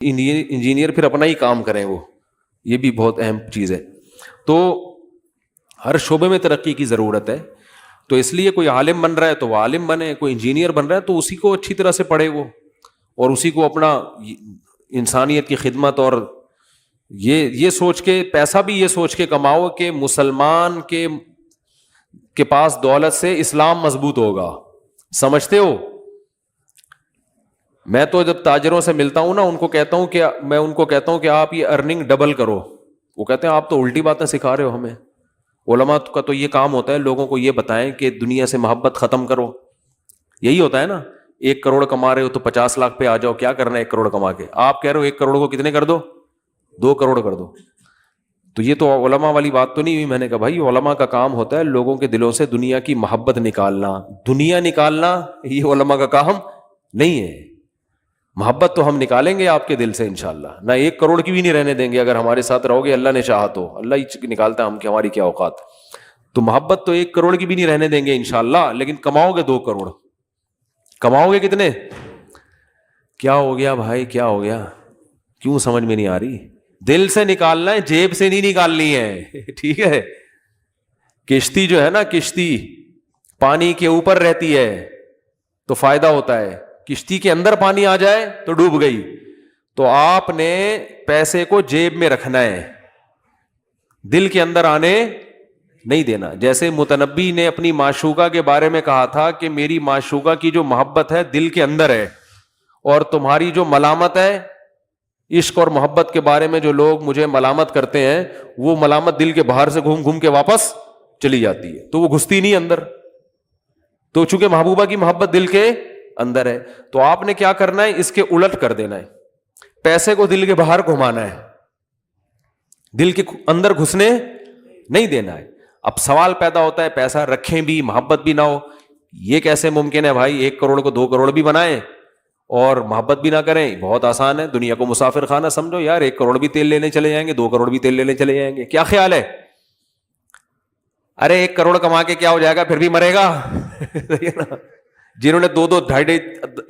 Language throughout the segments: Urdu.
انجینئر پھر اپنا ہی کام کریں وہ، یہ بھی بہت اہم چیز ہے. تو ہر شعبے میں ترقی کی ضرورت ہے. تو اس لیے کوئی عالم بن رہا ہے تو وہ عالم بنے، کوئی انجینئر بن رہا ہے تو اسی کو اچھی طرح سے پڑھے وہ، اور اسی کو اپنا انسانیت کی خدمت اور یہ سوچ کے پیسہ بھی یہ سوچ کے کماؤ کہ مسلمان کے پاس دولت سے اسلام مضبوط ہوگا. سمجھتے ہو؟ میں تو جب تاجروں سے ملتا ہوں نا ان کو کہتا ہوں کہ آپ یہ ارننگ ڈبل کرو. وہ کہتے ہیں آپ تو الٹی باتیں سکھا رہے ہو ہمیں. علماء کا تو یہ کام ہوتا ہے لوگوں کو یہ بتائیں کہ دنیا سے محبت ختم کرو. یہی ہوتا ہے نا. 1 کروڑ کما رہے ہو تو 50 لاکھ پہ آ جاؤ. کیا کرنا ہے 1 کروڑ کما کے؟ آپ کہہ رہے ہو 1 کروڑ کو کتنے کر دو؟ 2 کروڑ کر دو. تو یہ تو علماء والی بات تو نہیں ہوئی. میں نے کہا بھائی علماء کا کام ہوتا ہے لوگوں کے دلوں سے دنیا کی محبت نکالنا. دنیا نکالنا یہ علماء کا کام نہیں ہے. محبت تو ہم نکالیں گے آپ کے دل سے انشاءاللہ. نہ 1 کروڑ کی بھی نہیں رہنے دیں گے اگر ہمارے ساتھ رہو گے. اللہ نے چاہا تو اللہ ہی نکالتا ہے، ہم کی ہماری کیا اوقات. تو محبت تو 1 کروڑ کی بھی نہیں رہنے دیں گے انشاءاللہ. لیکن کماؤ گے 2 کروڑ. کماؤ گے کتنے؟ کیا ہو گیا بھائی، کیا ہو گیا؟ کیوں سمجھ میں نہیں آ رہی؟ دل سے نکالنا ہے، جیب سے نہیں نکالنی ہے. ٹھیک ہے. کشتی جو ہے نا، کشتی پانی کے اوپر رہتی ہے تو فائدہ ہوتا ہے. کشتی کے اندر پانی آ جائے تو ڈوب گئی. تو آپ نے پیسے کو جیب میں رکھنا ہے، دل کے اندر آنے نہیں دینا. جیسے متنبی نے اپنی معشوقہ کے بارے میں کہا تھا کہ میری معشوقہ کی جو محبت ہے دل کے اندر ہے، اور تمہاری جو ملامت ہے عشق اور محبت کے بارے میں جو لوگ مجھے ملامت کرتے ہیں وہ ملامت دل کے باہر سے گھوم گھوم کے واپس چلی جاتی ہے، تو وہ گھستی نہیں اندر. تو چونکہ محبوبہ کی محبت دل کے اندر ہے تو آپ نے کیا کرنا ہے، اس کے الٹ کر دینا ہے. پیسے کو دل کے باہر گھمانا ہے، دل کے اندر گھسنے نہیں دینا ہے. اب سوال پیدا ہوتا ہے پیسہ رکھیں بھی محبت بھی نہ ہو. یہ کیسے ممکن ہے بھائی؟ 1 کروڑ کو 2 کروڑ بھی بنائیں اور محبت بھی نہ کریں. بہت آسان ہے. دنیا کو مسافر خانہ سمجھو یار. 1 کروڑ بھی تیل لینے چلے جائیں گے، 2 کروڑ بھی تیل لینے چلے جائیں گے. کیا خیال ہے؟ ارے 1 کروڑ کما کے کیا ہو جائے گا؟ پھر بھی مرے گا. جنہوں نے 2 2.5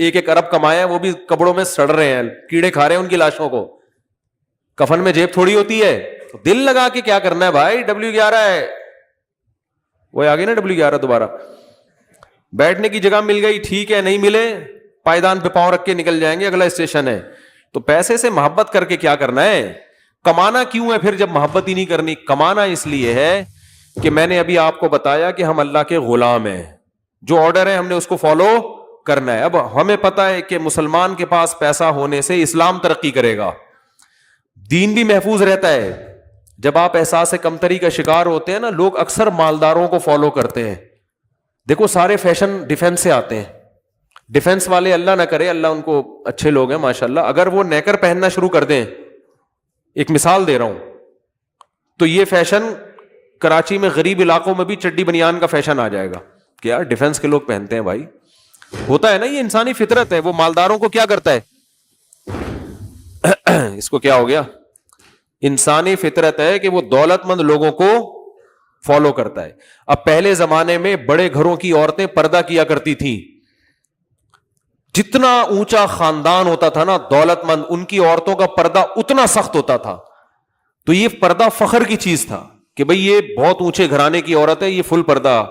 1 ارب کمایا وہ بھی قبروں میں سڑ رہے ہیں، کیڑے کھا رہے ہیں ان کی لاشوں کو. کفن میں جیب تھوڑی ہوتی ہے. دل لگا کے کیا کرنا ہے بھائی؟ W11 ہے وہ آگے نا. W11 دوبارہ بیٹھنے کی جگہ مل گئی ٹھیک ہے، نہیں ملے پائیدان پہ پاؤں رکھ کے نکل جائیں گے، اگلا اسٹیشن ہے. تو پیسے سے محبت کر کے کیا کرنا ہے؟ کمانا کیوں ہے پھر جب محبت ہی نہیں کرنی؟ کمانا اس لیے ہے کہ میں نے ابھی آپ کو بتایا کہ ہم اللہ کے غلام ہیں. جو آرڈر ہے ہم نے اس کو فالو کرنا ہے. اب ہمیں پتا ہے کہ مسلمان کے پاس پیسہ ہونے سے اسلام ترقی کرے گا، دین بھی محفوظ رہتا ہے. جب آپ احساس کمتری کا شکار ہوتے ہیں نا، لوگ اکثر مالداروں کو فالو کرتے ہیں. دیکھو سارے فیشن ڈیفنس سے آتے ہیں. ڈیفنس والے اللہ نہ کرے، اللہ ان کو اچھے لوگ ہیں ماشاءاللہ، اگر وہ نیکر پہننا شروع کر دیں، ایک مثال دے رہا ہوں، تو یہ فیشن کراچی میں غریب علاقوں میں بھی چڈی بنیان کا فیشن آ جائے گا کہ یار ڈیفنس کے لوگ پہنتے ہیں. بھائی ہوتا ہے نا، یہ انسانی فطرت ہے. وہ مالداروں کو کیا کرتا ہے؟ اس کو کیا ہو گیا؟ انسانی فطرت ہے کہ وہ دولت مند لوگوں کو فالو کرتا ہے. اب پہلے زمانے میں بڑے گھروں کی عورتیں پردہ کیا کرتی تھیں. جتنا اونچا خاندان ہوتا تھا نا دولت مند، ان کی عورتوں کا پردہ اتنا سخت ہوتا تھا. تو یہ پردہ فخر کی چیز تھا کہ بھئی یہ بہت اونچے گھرانے کی عورت ہے، یہ فل پردہ.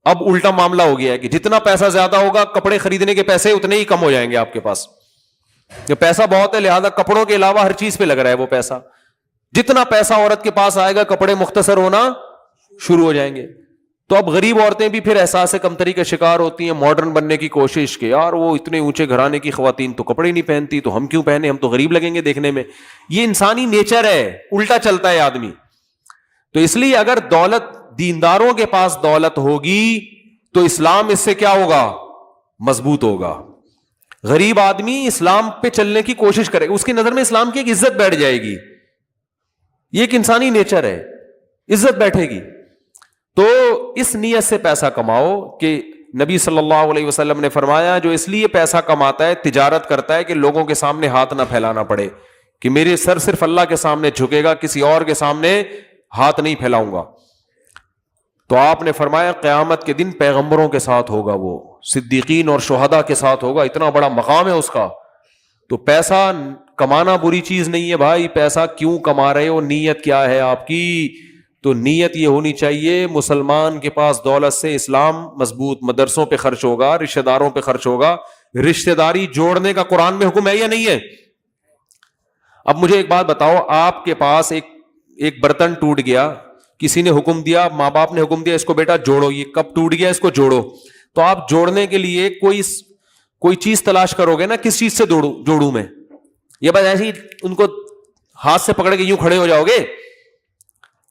اب الٹا معاملہ ہو گیا ہے کہ جتنا پیسہ زیادہ ہوگا کپڑے خریدنے کے پیسے اتنے ہی کم ہو جائیں گے آپ کے پاس. جو پیسہ بہت ہے لہذا کپڑوں کے علاوہ ہر چیز پہ لگ رہا ہے وہ پیسہ. جتنا پیسہ عورت کے پاس آئے گا کپڑے مختصر ہونا شروع ہو جائیں گے. تو اب غریب عورتیں بھی پھر احساس کمتری کا شکار ہوتی ہیں، ماڈرن بننے کی کوشش کہ یار وہ اتنے اونچے گھرانے کی خواتین تو کپڑے نہیں پہنتی تو ہم کیوں پہنے، ہم تو غریب لگیں گے دیکھنے میں. یہ انسانی نیچر ہے، الٹا چلتا ہے آدمی. تو اس لیے اگر دولت، دینداروں کے پاس دولت ہوگی تو اسلام اس سے کیا ہوگا؟ مضبوط ہوگا. غریب آدمی اسلام پہ چلنے کی کوشش کرے گا، اس کی نظر میں اسلام کی ایک عزت بیٹھ جائے گی. یہ ایک انسانی نیچر ہے، عزت بیٹھے گی. تو اس نیت سے پیسہ کماؤ کہ نبی صلی اللہ علیہ وسلم نے فرمایا جو اس لیے پیسہ کماتا ہے، تجارت کرتا ہے کہ لوگوں کے سامنے ہاتھ نہ پھیلانا پڑے، کہ میرے سر صرف اللہ کے سامنے جھکے گا، کسی اور کے سامنے ہاتھ نہیں پھیلاؤں گا. تو آپ نے فرمایا قیامت کے دن پیغمبروں کے ساتھ ہوگا، وہ صدیقین اور شہداء کے ساتھ ہوگا. اتنا بڑا مقام ہے اس کا. تو پیسہ کمانا بری چیز نہیں ہے بھائی, پیسہ کیوں کما رہے ہو, نیت کیا ہے آپ کی؟ تو نیت یہ ہونی چاہیے مسلمان کے پاس دولت سے اسلام مضبوط, مدرسوں پہ خرچ ہوگا, رشتہ داروں پہ خرچ ہوگا. رشتہ داری جوڑنے کا قرآن میں حکم ہے یا نہیں ہے؟ اب مجھے ایک بات بتاؤ, آپ کے پاس ایک برتن ٹوٹ گیا, کسی نے حکم دیا, ماں باپ نے حکم دیا اس کو بیٹا جوڑو, یہ کب ٹوٹ گیا اس کو جوڑو, تو آپ جوڑنے کے لیے کوئی چیز تلاش کرو گے نا, کس چیز سے جوڑوں میں؟ یہ بات ایسی ان کو ہاتھ سے پکڑ کے یوں کھڑے ہو جاؤ گے؟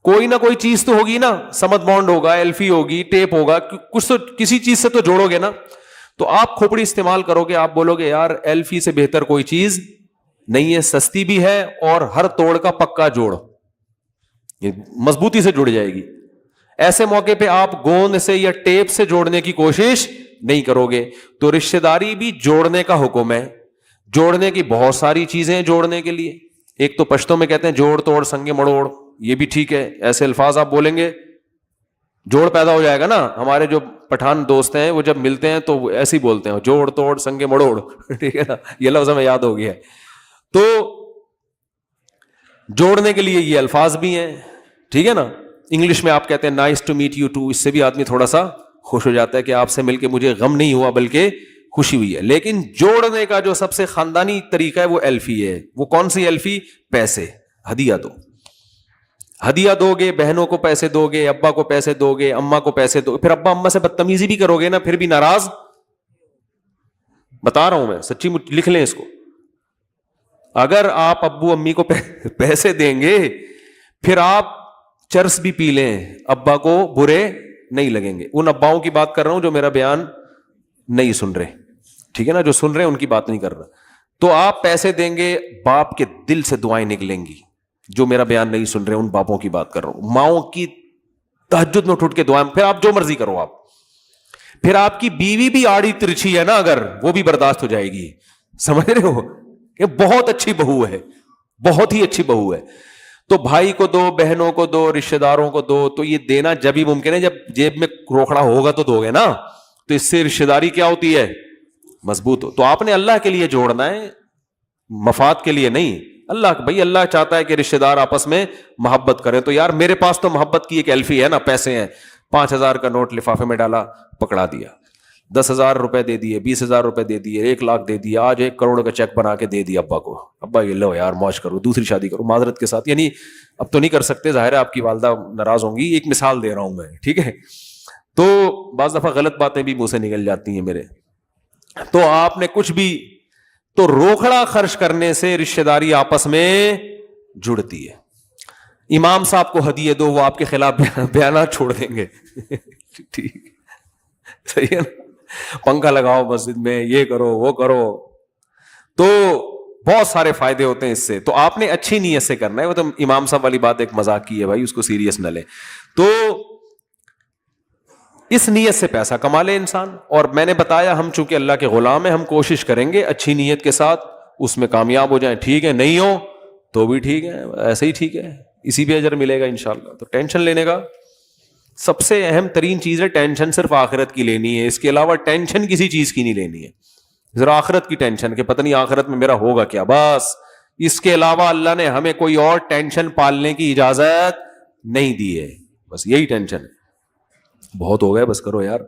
کوئی نہ کوئی چیز تو ہوگی نا, سمت بانڈ ہوگا, ایلفی ہوگی, ٹیپ ہوگا, کچھ تو کسی چیز سے تو جوڑو گے نا. تو آپ کھوپڑی استعمال کرو گے, آپ بولو گے یار ایلفی سے بہتر کوئی چیز نہیں ہے, سستی بھی ہے اور ہر توڑ کا پکا جوڑ, یہ مضبوطی سے جڑ جائے گی. ایسے موقع پہ آپ گوند سے یا ٹیپ سے جوڑنے کی کوشش نہیں کرو گے. تو رشتہ داری بھی جوڑنے کا حکم ہے. جوڑنے کی بہت ساری چیزیں ہیں جوڑنے کے لیے. ایک تو پشتوں میں کہتے ہیں جوڑ توڑ سنگے مڑوڑ, یہ بھی ٹھیک ہے, ایسے الفاظ آپ بولیں گے جوڑ پیدا ہو جائے گا نا. ہمارے جو پٹھان دوست ہیں وہ جب ملتے ہیں تو وہ ایسے ہی بولتے ہیں جوڑ توڑ سنگے مڑوڑ, ٹھیک ہے نا, یہ لفظ ہمیں یاد ہو گیا ہے. تو جوڑنے کے لیے یہ الفاظ بھی ہیں, ٹھیک ہے نا. انگلش میں آپ کہتے ہیں nice to meet you too, اس سے بھی آدمی تھوڑا سا خوش ہو جاتا ہے کہ آپ سے مل کے مجھے غم نہیں ہوا بلکہ خوشی ہوئی ہے. لیکن جوڑنے کا جو سب سے خاندانی طریقہ ہے وہ ایلفی ہے. وہ کون سی ایلفی؟ پیسے, ہدیہ دو. ہدیہ دو گے, بہنوں کو پیسے دو گے, ابا کو پیسے دو گے, اماں کو پیسے دو, پھر ابا اماں سے بدتمیزی بھی کرو گے نا, پھر بھی ناراض. بتا رہا ہوں میں سچی, لکھ لیں اس کو. اگر آپ ابو امی کو پیسے دیں گے پھر آپ چرس بھی پی لیں, ابا کو برے نہیں لگیں گے. ان اباؤں کی بات کر رہا ہوں جو میرا بیان نہیں سن رہے, ٹھیک ہے نا, جو سن رہے ہیں ان کی بات نہیں کر رہا. تو آپ پیسے دیں گے, باپ کے دل سے دعائیں نکلیں گی. جو میرا بیان نہیں سن رہے ان باپوں کی بات کر رہا ہوں. ماؤں کی تہجد میں اٹھ کے دعائیں, پھر آپ جو مرضی کرو آپ. پھر آپ کی بیوی بھی آڑی ترچھی ہے نا اگر, وہ بھی برداشت ہو جائے گی. سمجھ رہے ہو, یہ بہت اچھی بہو ہے, بہت ہی اچھی بہو ہے. تو بھائی کو دو, بہنوں کو دو, رشتہ داروں کو دو. تو یہ دینا جب ہی ممکن ہے جب جیب میں روکڑا ہوگا تو دو گے نا. تو اس سے رشتہ داری کیا ہوتی ہے؟ مضبوط ہو. تو آپ نے اللہ کے لیے جوڑنا ہے, مفاد کے لیے نہیں. اللہ چاہتا ہے کہ رشتہ دار آپس میں محبت کریں. تو یار میرے پاس تو محبت کی ایک ایلفی ہے نا, پیسے ہیں. 5,000 کا نوٹ لفافے میں ڈالا, پکڑا دیا. 10,000 روپے دے دیے, 20,000 روپے دے دیے, 1 لاکھ دے دیا, آج 1 کروڑ کا چیک بنا کے دے دیا ابا کو. ابا یہ لو یار موج کرو, دوسری شادی کرو معذرت کے ساتھ. یعنی اب تو نہیں کر سکتے, ظاہر ہے آپ کی والدہ ناراض ہوں گی, ایک مثال دے رہا ہوں میں, ٹھیک ہے. تو بعض دفعہ غلط باتیں بھی منہ سے نکل جاتی ہیں میرے. تو آپ نے کچھ بھی, تو روکڑا خرچ کرنے سے رشتہ داری آپس میں جڑتی ہے. امام صاحب کو ہدیے دو, وہ آپ کے خلاف بیانات چھوڑ دیں گے, ٹھیک صحیح ہے نا. پنکھا لگاؤ مسجد میں, یہ کرو وہ کرو, تو بہت سارے فائدے ہوتے ہیں اس سے. تو آپ نے اچھی نیت سے کرنا ہے. وہ تو امام صاحب والی بات ایک مذاق کی ہے بھائی, اس کو سیریس نہ لے. تو اس نیت سے پیسہ کما لے انسان. اور میں نے بتایا ہم چونکہ اللہ کے غلام ہیں, ہم کوشش کریں گے اچھی نیت کے ساتھ اس میں کامیاب ہو جائیں. ٹھیک ہے, نہیں ہو تو بھی ٹھیک ہے, ایسے ہی ٹھیک ہے, اسی بھی اجر ملے گا انشاءاللہ. تو ٹینشن لینے کا سب سے اہم ترین چیز ہے, ٹینشن صرف آخرت کی لینی ہے. اس کے علاوہ ٹینشن کسی چیز کی نہیں لینی ہے. ذرا آخرت کی ٹینشن کہ پتہ نہیں آخرت میں میرا ہوگا کیا, بس. اس کے علاوہ اللہ نے ہمیں کوئی اور ٹینشن پالنے کی اجازت نہیں دی ہے, بس یہی ٹینشن ہے. بہت ہو گیا, بس کرو یار.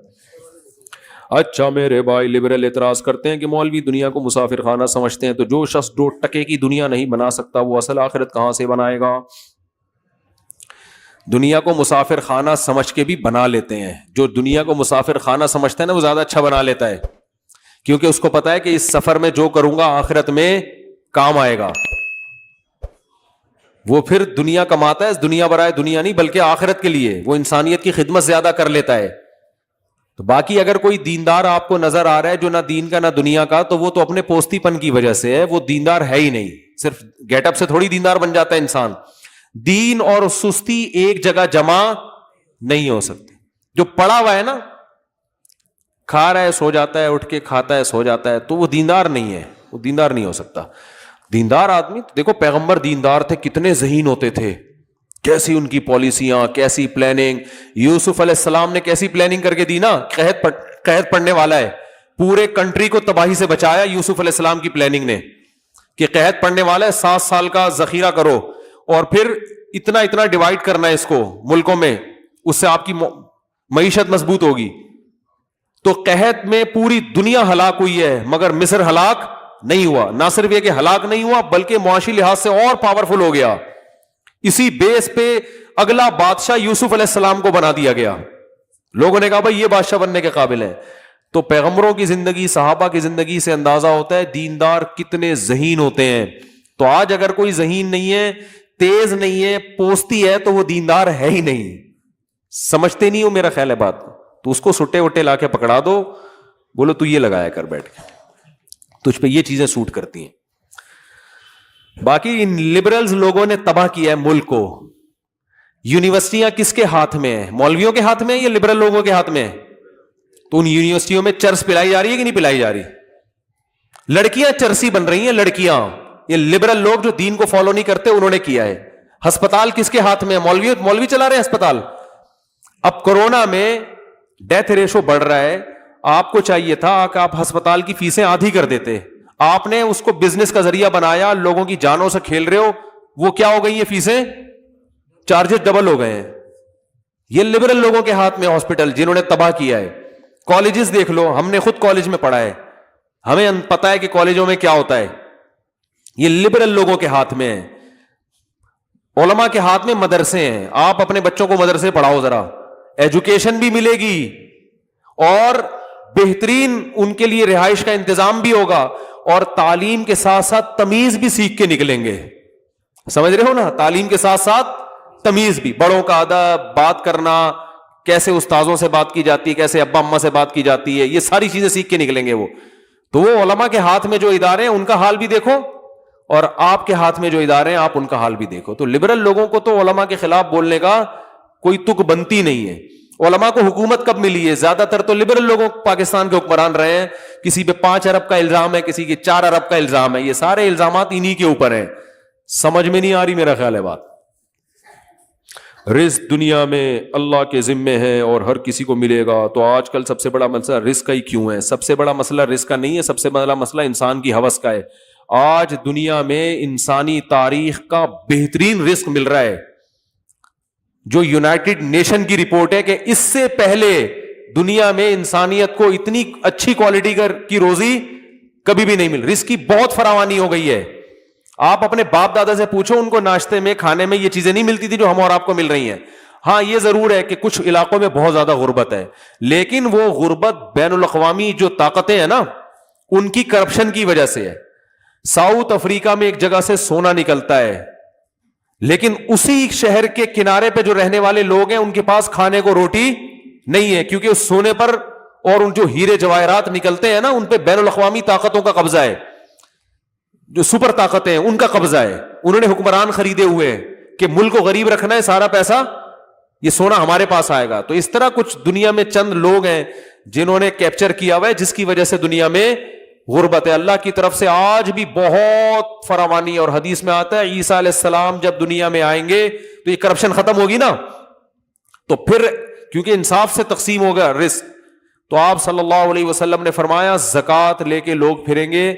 اچھا میرے بھائی لبرل اعتراض کرتے ہیں کہ مولوی دنیا کو مسافر خانہ سمجھتے ہیں, تو جو شخص 2 ٹکے کی دنیا نہیں بنا سکتا وہ اصل آخرت کہاں سے بنائے گا؟ دنیا کو مسافر خانہ سمجھ کے بھی بنا لیتے ہیں. جو دنیا کو مسافر خانہ سمجھتا ہے نا وہ زیادہ اچھا بنا لیتا ہے, کیونکہ اس کو پتا ہے کہ اس سفر میں جو کروں گا آخرت میں کام آئے گا. وہ پھر دنیا کماتا ہے, دنیا برائے دنیا نہیں بلکہ آخرت کے لیے. وہ انسانیت کی خدمت زیادہ کر لیتا ہے. تو باقی اگر کوئی دیندار آپ کو نظر آ رہا ہے جو نہ دین کا نہ دنیا کا, تو وہ تو اپنے پوستی پن کی وجہ سے ہے, وہ دیندار ہے ہی نہیں. صرف گیٹ اپ سے تھوڑی دیندار بن جاتا ہے انسان. دین اور سستی ایک جگہ جمع نہیں ہو سکتی. جو پڑا ہوا ہے نا, کھا رہا ہے سو جاتا ہے, اٹھ کے کھاتا ہے سو جاتا ہے, تو وہ دیندار نہیں ہے, وہ دیندار نہیں ہو سکتا. دیندار آدمی دیکھو, پیغمبر دیندار تھے, کتنے ذہین ہوتے تھے, کیسی ان کی پالیسیاں, کیسی پلاننگ. یوسف علیہ السلام نے کیسی پلاننگ کر کے دی نا, قحط پڑنے والا ہے, پورے کنٹری کو تباہی سے بچایا یوسف علیہ السلام کی پلاننگ نے. کہ قحط پڑنے والا ہے, 7 سال کا ذخیرہ کرو اور پھر اتنا اتنا ڈیوائڈ کرنا ہے اس کو ملکوں میں, اس سے آپ کی معیشت مضبوط ہوگی. تو قحط میں پوری دنیا ہلاک ہوئی ہے مگر مصر ہلاک نہیں ہوا. نہ صرف یہ کہ ہلاک نہیں ہوا بلکہ معاشی لحاظ سے اور پاورفل ہو گیا. اسی بیس پہ اگلا بادشاہ یوسف علیہ السلام کو بنا دیا گیا. لوگوں نے کہا بھائی یہ بادشاہ بننے کے قابل ہے. تو پیغمبروں کی زندگی, صحابہ کی زندگی سے اندازہ ہوتا ہے دیندار کتنے ذہین ہوتے ہیں. تو آج اگر کوئی ذہین نہیں ہے, تیز نہیں ہے, پوستی ہے, تو وہ دیندار ہے ہی نہیں. سمجھتے نہیں ہو میرا خیال ہے بات کو. تو اس کو سٹے وٹے لا کے پکڑا دو, بولو تو یہ لگایا کر بیٹھ کے, تجھ پہ یہ چیزیں سوٹ کرتی ہیں. باقی ان لبرلز لوگوں نے تباہ کیا ہے ملک کو. یونیورسٹیاں کس کے ہاتھ میں ہیں؟ مولویوں کے ہاتھ میں یا لبرل لوگوں کے ہاتھ میں؟ تو ان یونیورسٹیوں میں چرس پلائی جا رہی ہے کہ نہیں پلائی جا رہی؟ لڑکیاں چرسی بن رہی ہیں, لڑکیاں. یہ لبرل لوگ جو دین کو فالو نہیں کرتے انہوں نے کیا ہے. ہسپتال کس کے ہاتھ میں ہے؟ مولوی چلا رہے ہیں ہسپتال. اب کورونا میں ڈیتھ ریشو بڑھ رہا ہے, آپ کو چاہیے تھا کہ آپ ہسپتال کی فیسیں آدھی کر دیتے. آپ نے اس کو بزنس کا ذریعہ بنایا, لوگوں کی جانوں سے کھیل رہے ہو. وہ کیا ہو گئی یہ فیسیں, چارجز ڈبل ہو گئے ہیں. یہ لبرل لوگوں کے ہاتھ میں ہاسپٹل جنہوں نے تباہ کیا ہے. کالجز دیکھ لو, ہم نے خود کالج میں پڑھا ہے, ہمیں پتا ہے کہ کالجوں میں کیا ہوتا ہے. یہ لبرل لوگوں کے ہاتھ میں ہے. علماء کے ہاتھ میں مدرسے ہیں. آپ اپنے بچوں کو مدرسے پڑھاؤ ذرا, ایجوکیشن بھی ملے گی اور بہترین ان کے لیے رہائش کا انتظام بھی ہوگا, اور تعلیم کے ساتھ ساتھ تمیز بھی سیکھ کے نکلیں گے. سمجھ رہے ہو نا, تعلیم کے ساتھ ساتھ تمیز بھی, بڑوں کا ادب, بات کرنا, کیسے استاذوں سے بات کی جاتی ہے, کیسے ابا اماں سے بات کی جاتی ہے, یہ ساری چیزیں سیکھ کے نکلیں گے وہ. تو وہ علماء کے ہاتھ میں جو ادارے ہیں ان کا حال بھی دیکھو, اور آپ کے ہاتھ میں جو ادارے ہیں آپ ان کا حال بھی دیکھو. تو لبرل لوگوں کو تو علماء کے خلاف بولنے کا کوئی تک بنتی نہیں ہے. علماء کو حکومت کب ملی ہے؟ زیادہ تر تو لبرل لوگوں پاکستان کے حکمران رہے ہیں. کسی پہ 5 ارب کا الزام ہے, کسی کے 4 ارب کا الزام ہے. یہ سارے الزامات انہی کے اوپر ہیں. سمجھ میں نہیں آ رہی میرا خیال ہے بات. رزق دنیا میں اللہ کے ذمے ہے اور ہر کسی کو ملے گا. تو آج کل سب سے بڑا مسئلہ رزق کا ہی کیوں ہے؟ سب سے بڑا مسئلہ رزق کا نہیں ہے, سب سے بڑا مسئلہ انسان کی ہوس کا ہے. آج دنیا میں انسانی تاریخ کا بہترین رزق مل رہا ہے. جو یونائٹڈ نیشن کی رپورٹ ہے کہ اس سے پہلے دنیا میں انسانیت کو اتنی اچھی کوالٹی کی روزی کبھی بھی نہیں مل. رزق کی بہت فراوانی ہو گئی ہے. آپ اپنے باپ دادا سے پوچھو, ان کو ناشتے میں کھانے میں یہ چیزیں نہیں ملتی تھی جو ہم اور آپ کو مل رہی ہیں. ہاں یہ ضرور ہے کہ کچھ علاقوں میں بہت زیادہ غربت ہے, لیکن وہ غربت بین الاقوامی جو طاقتیں ہیں نا ان کی کرپشن کی وجہ سے ہے. ساؤتھ افریقہ میں ایک جگہ سے سونا نکلتا ہے, لیکن اسی شہر کے کنارے پہ جو رہنے والے لوگ ہیں ان کے پاس کھانے کو روٹی نہیں ہے, کیونکہ اس سونے پر اور ان جو ہیرے جواہرات نکلتے ہیں نا ان پہ بین الاقوامی طاقتوں کا قبضہ ہے. جو سپر طاقتیں ہیں ان کا قبضہ ہے. انہوں نے حکمران خریدے ہوئے کہ ملک کو غریب رکھنا ہے, سارا پیسہ یہ سونا ہمارے پاس آئے گا. تو اس طرح کچھ دنیا میں چند لوگ ہیں جنہوں نے کیپچر کیا ہوا ہے, جس کی وجہ سے دنیا میں غربت ہے. اللہ کی طرف سے آج بھی بہت فراوانی, اور حدیث میں آتا ہے عیسیٰ علیہ السلام جب دنیا میں آئیں گے تو یہ کرپشن ختم ہوگی نا, تو پھر کیونکہ انصاف سے تقسیم ہوگا رزق. تو آپ صلی اللہ علیہ وسلم نے فرمایا زکوٰۃ لے کے لوگ پھریں گے,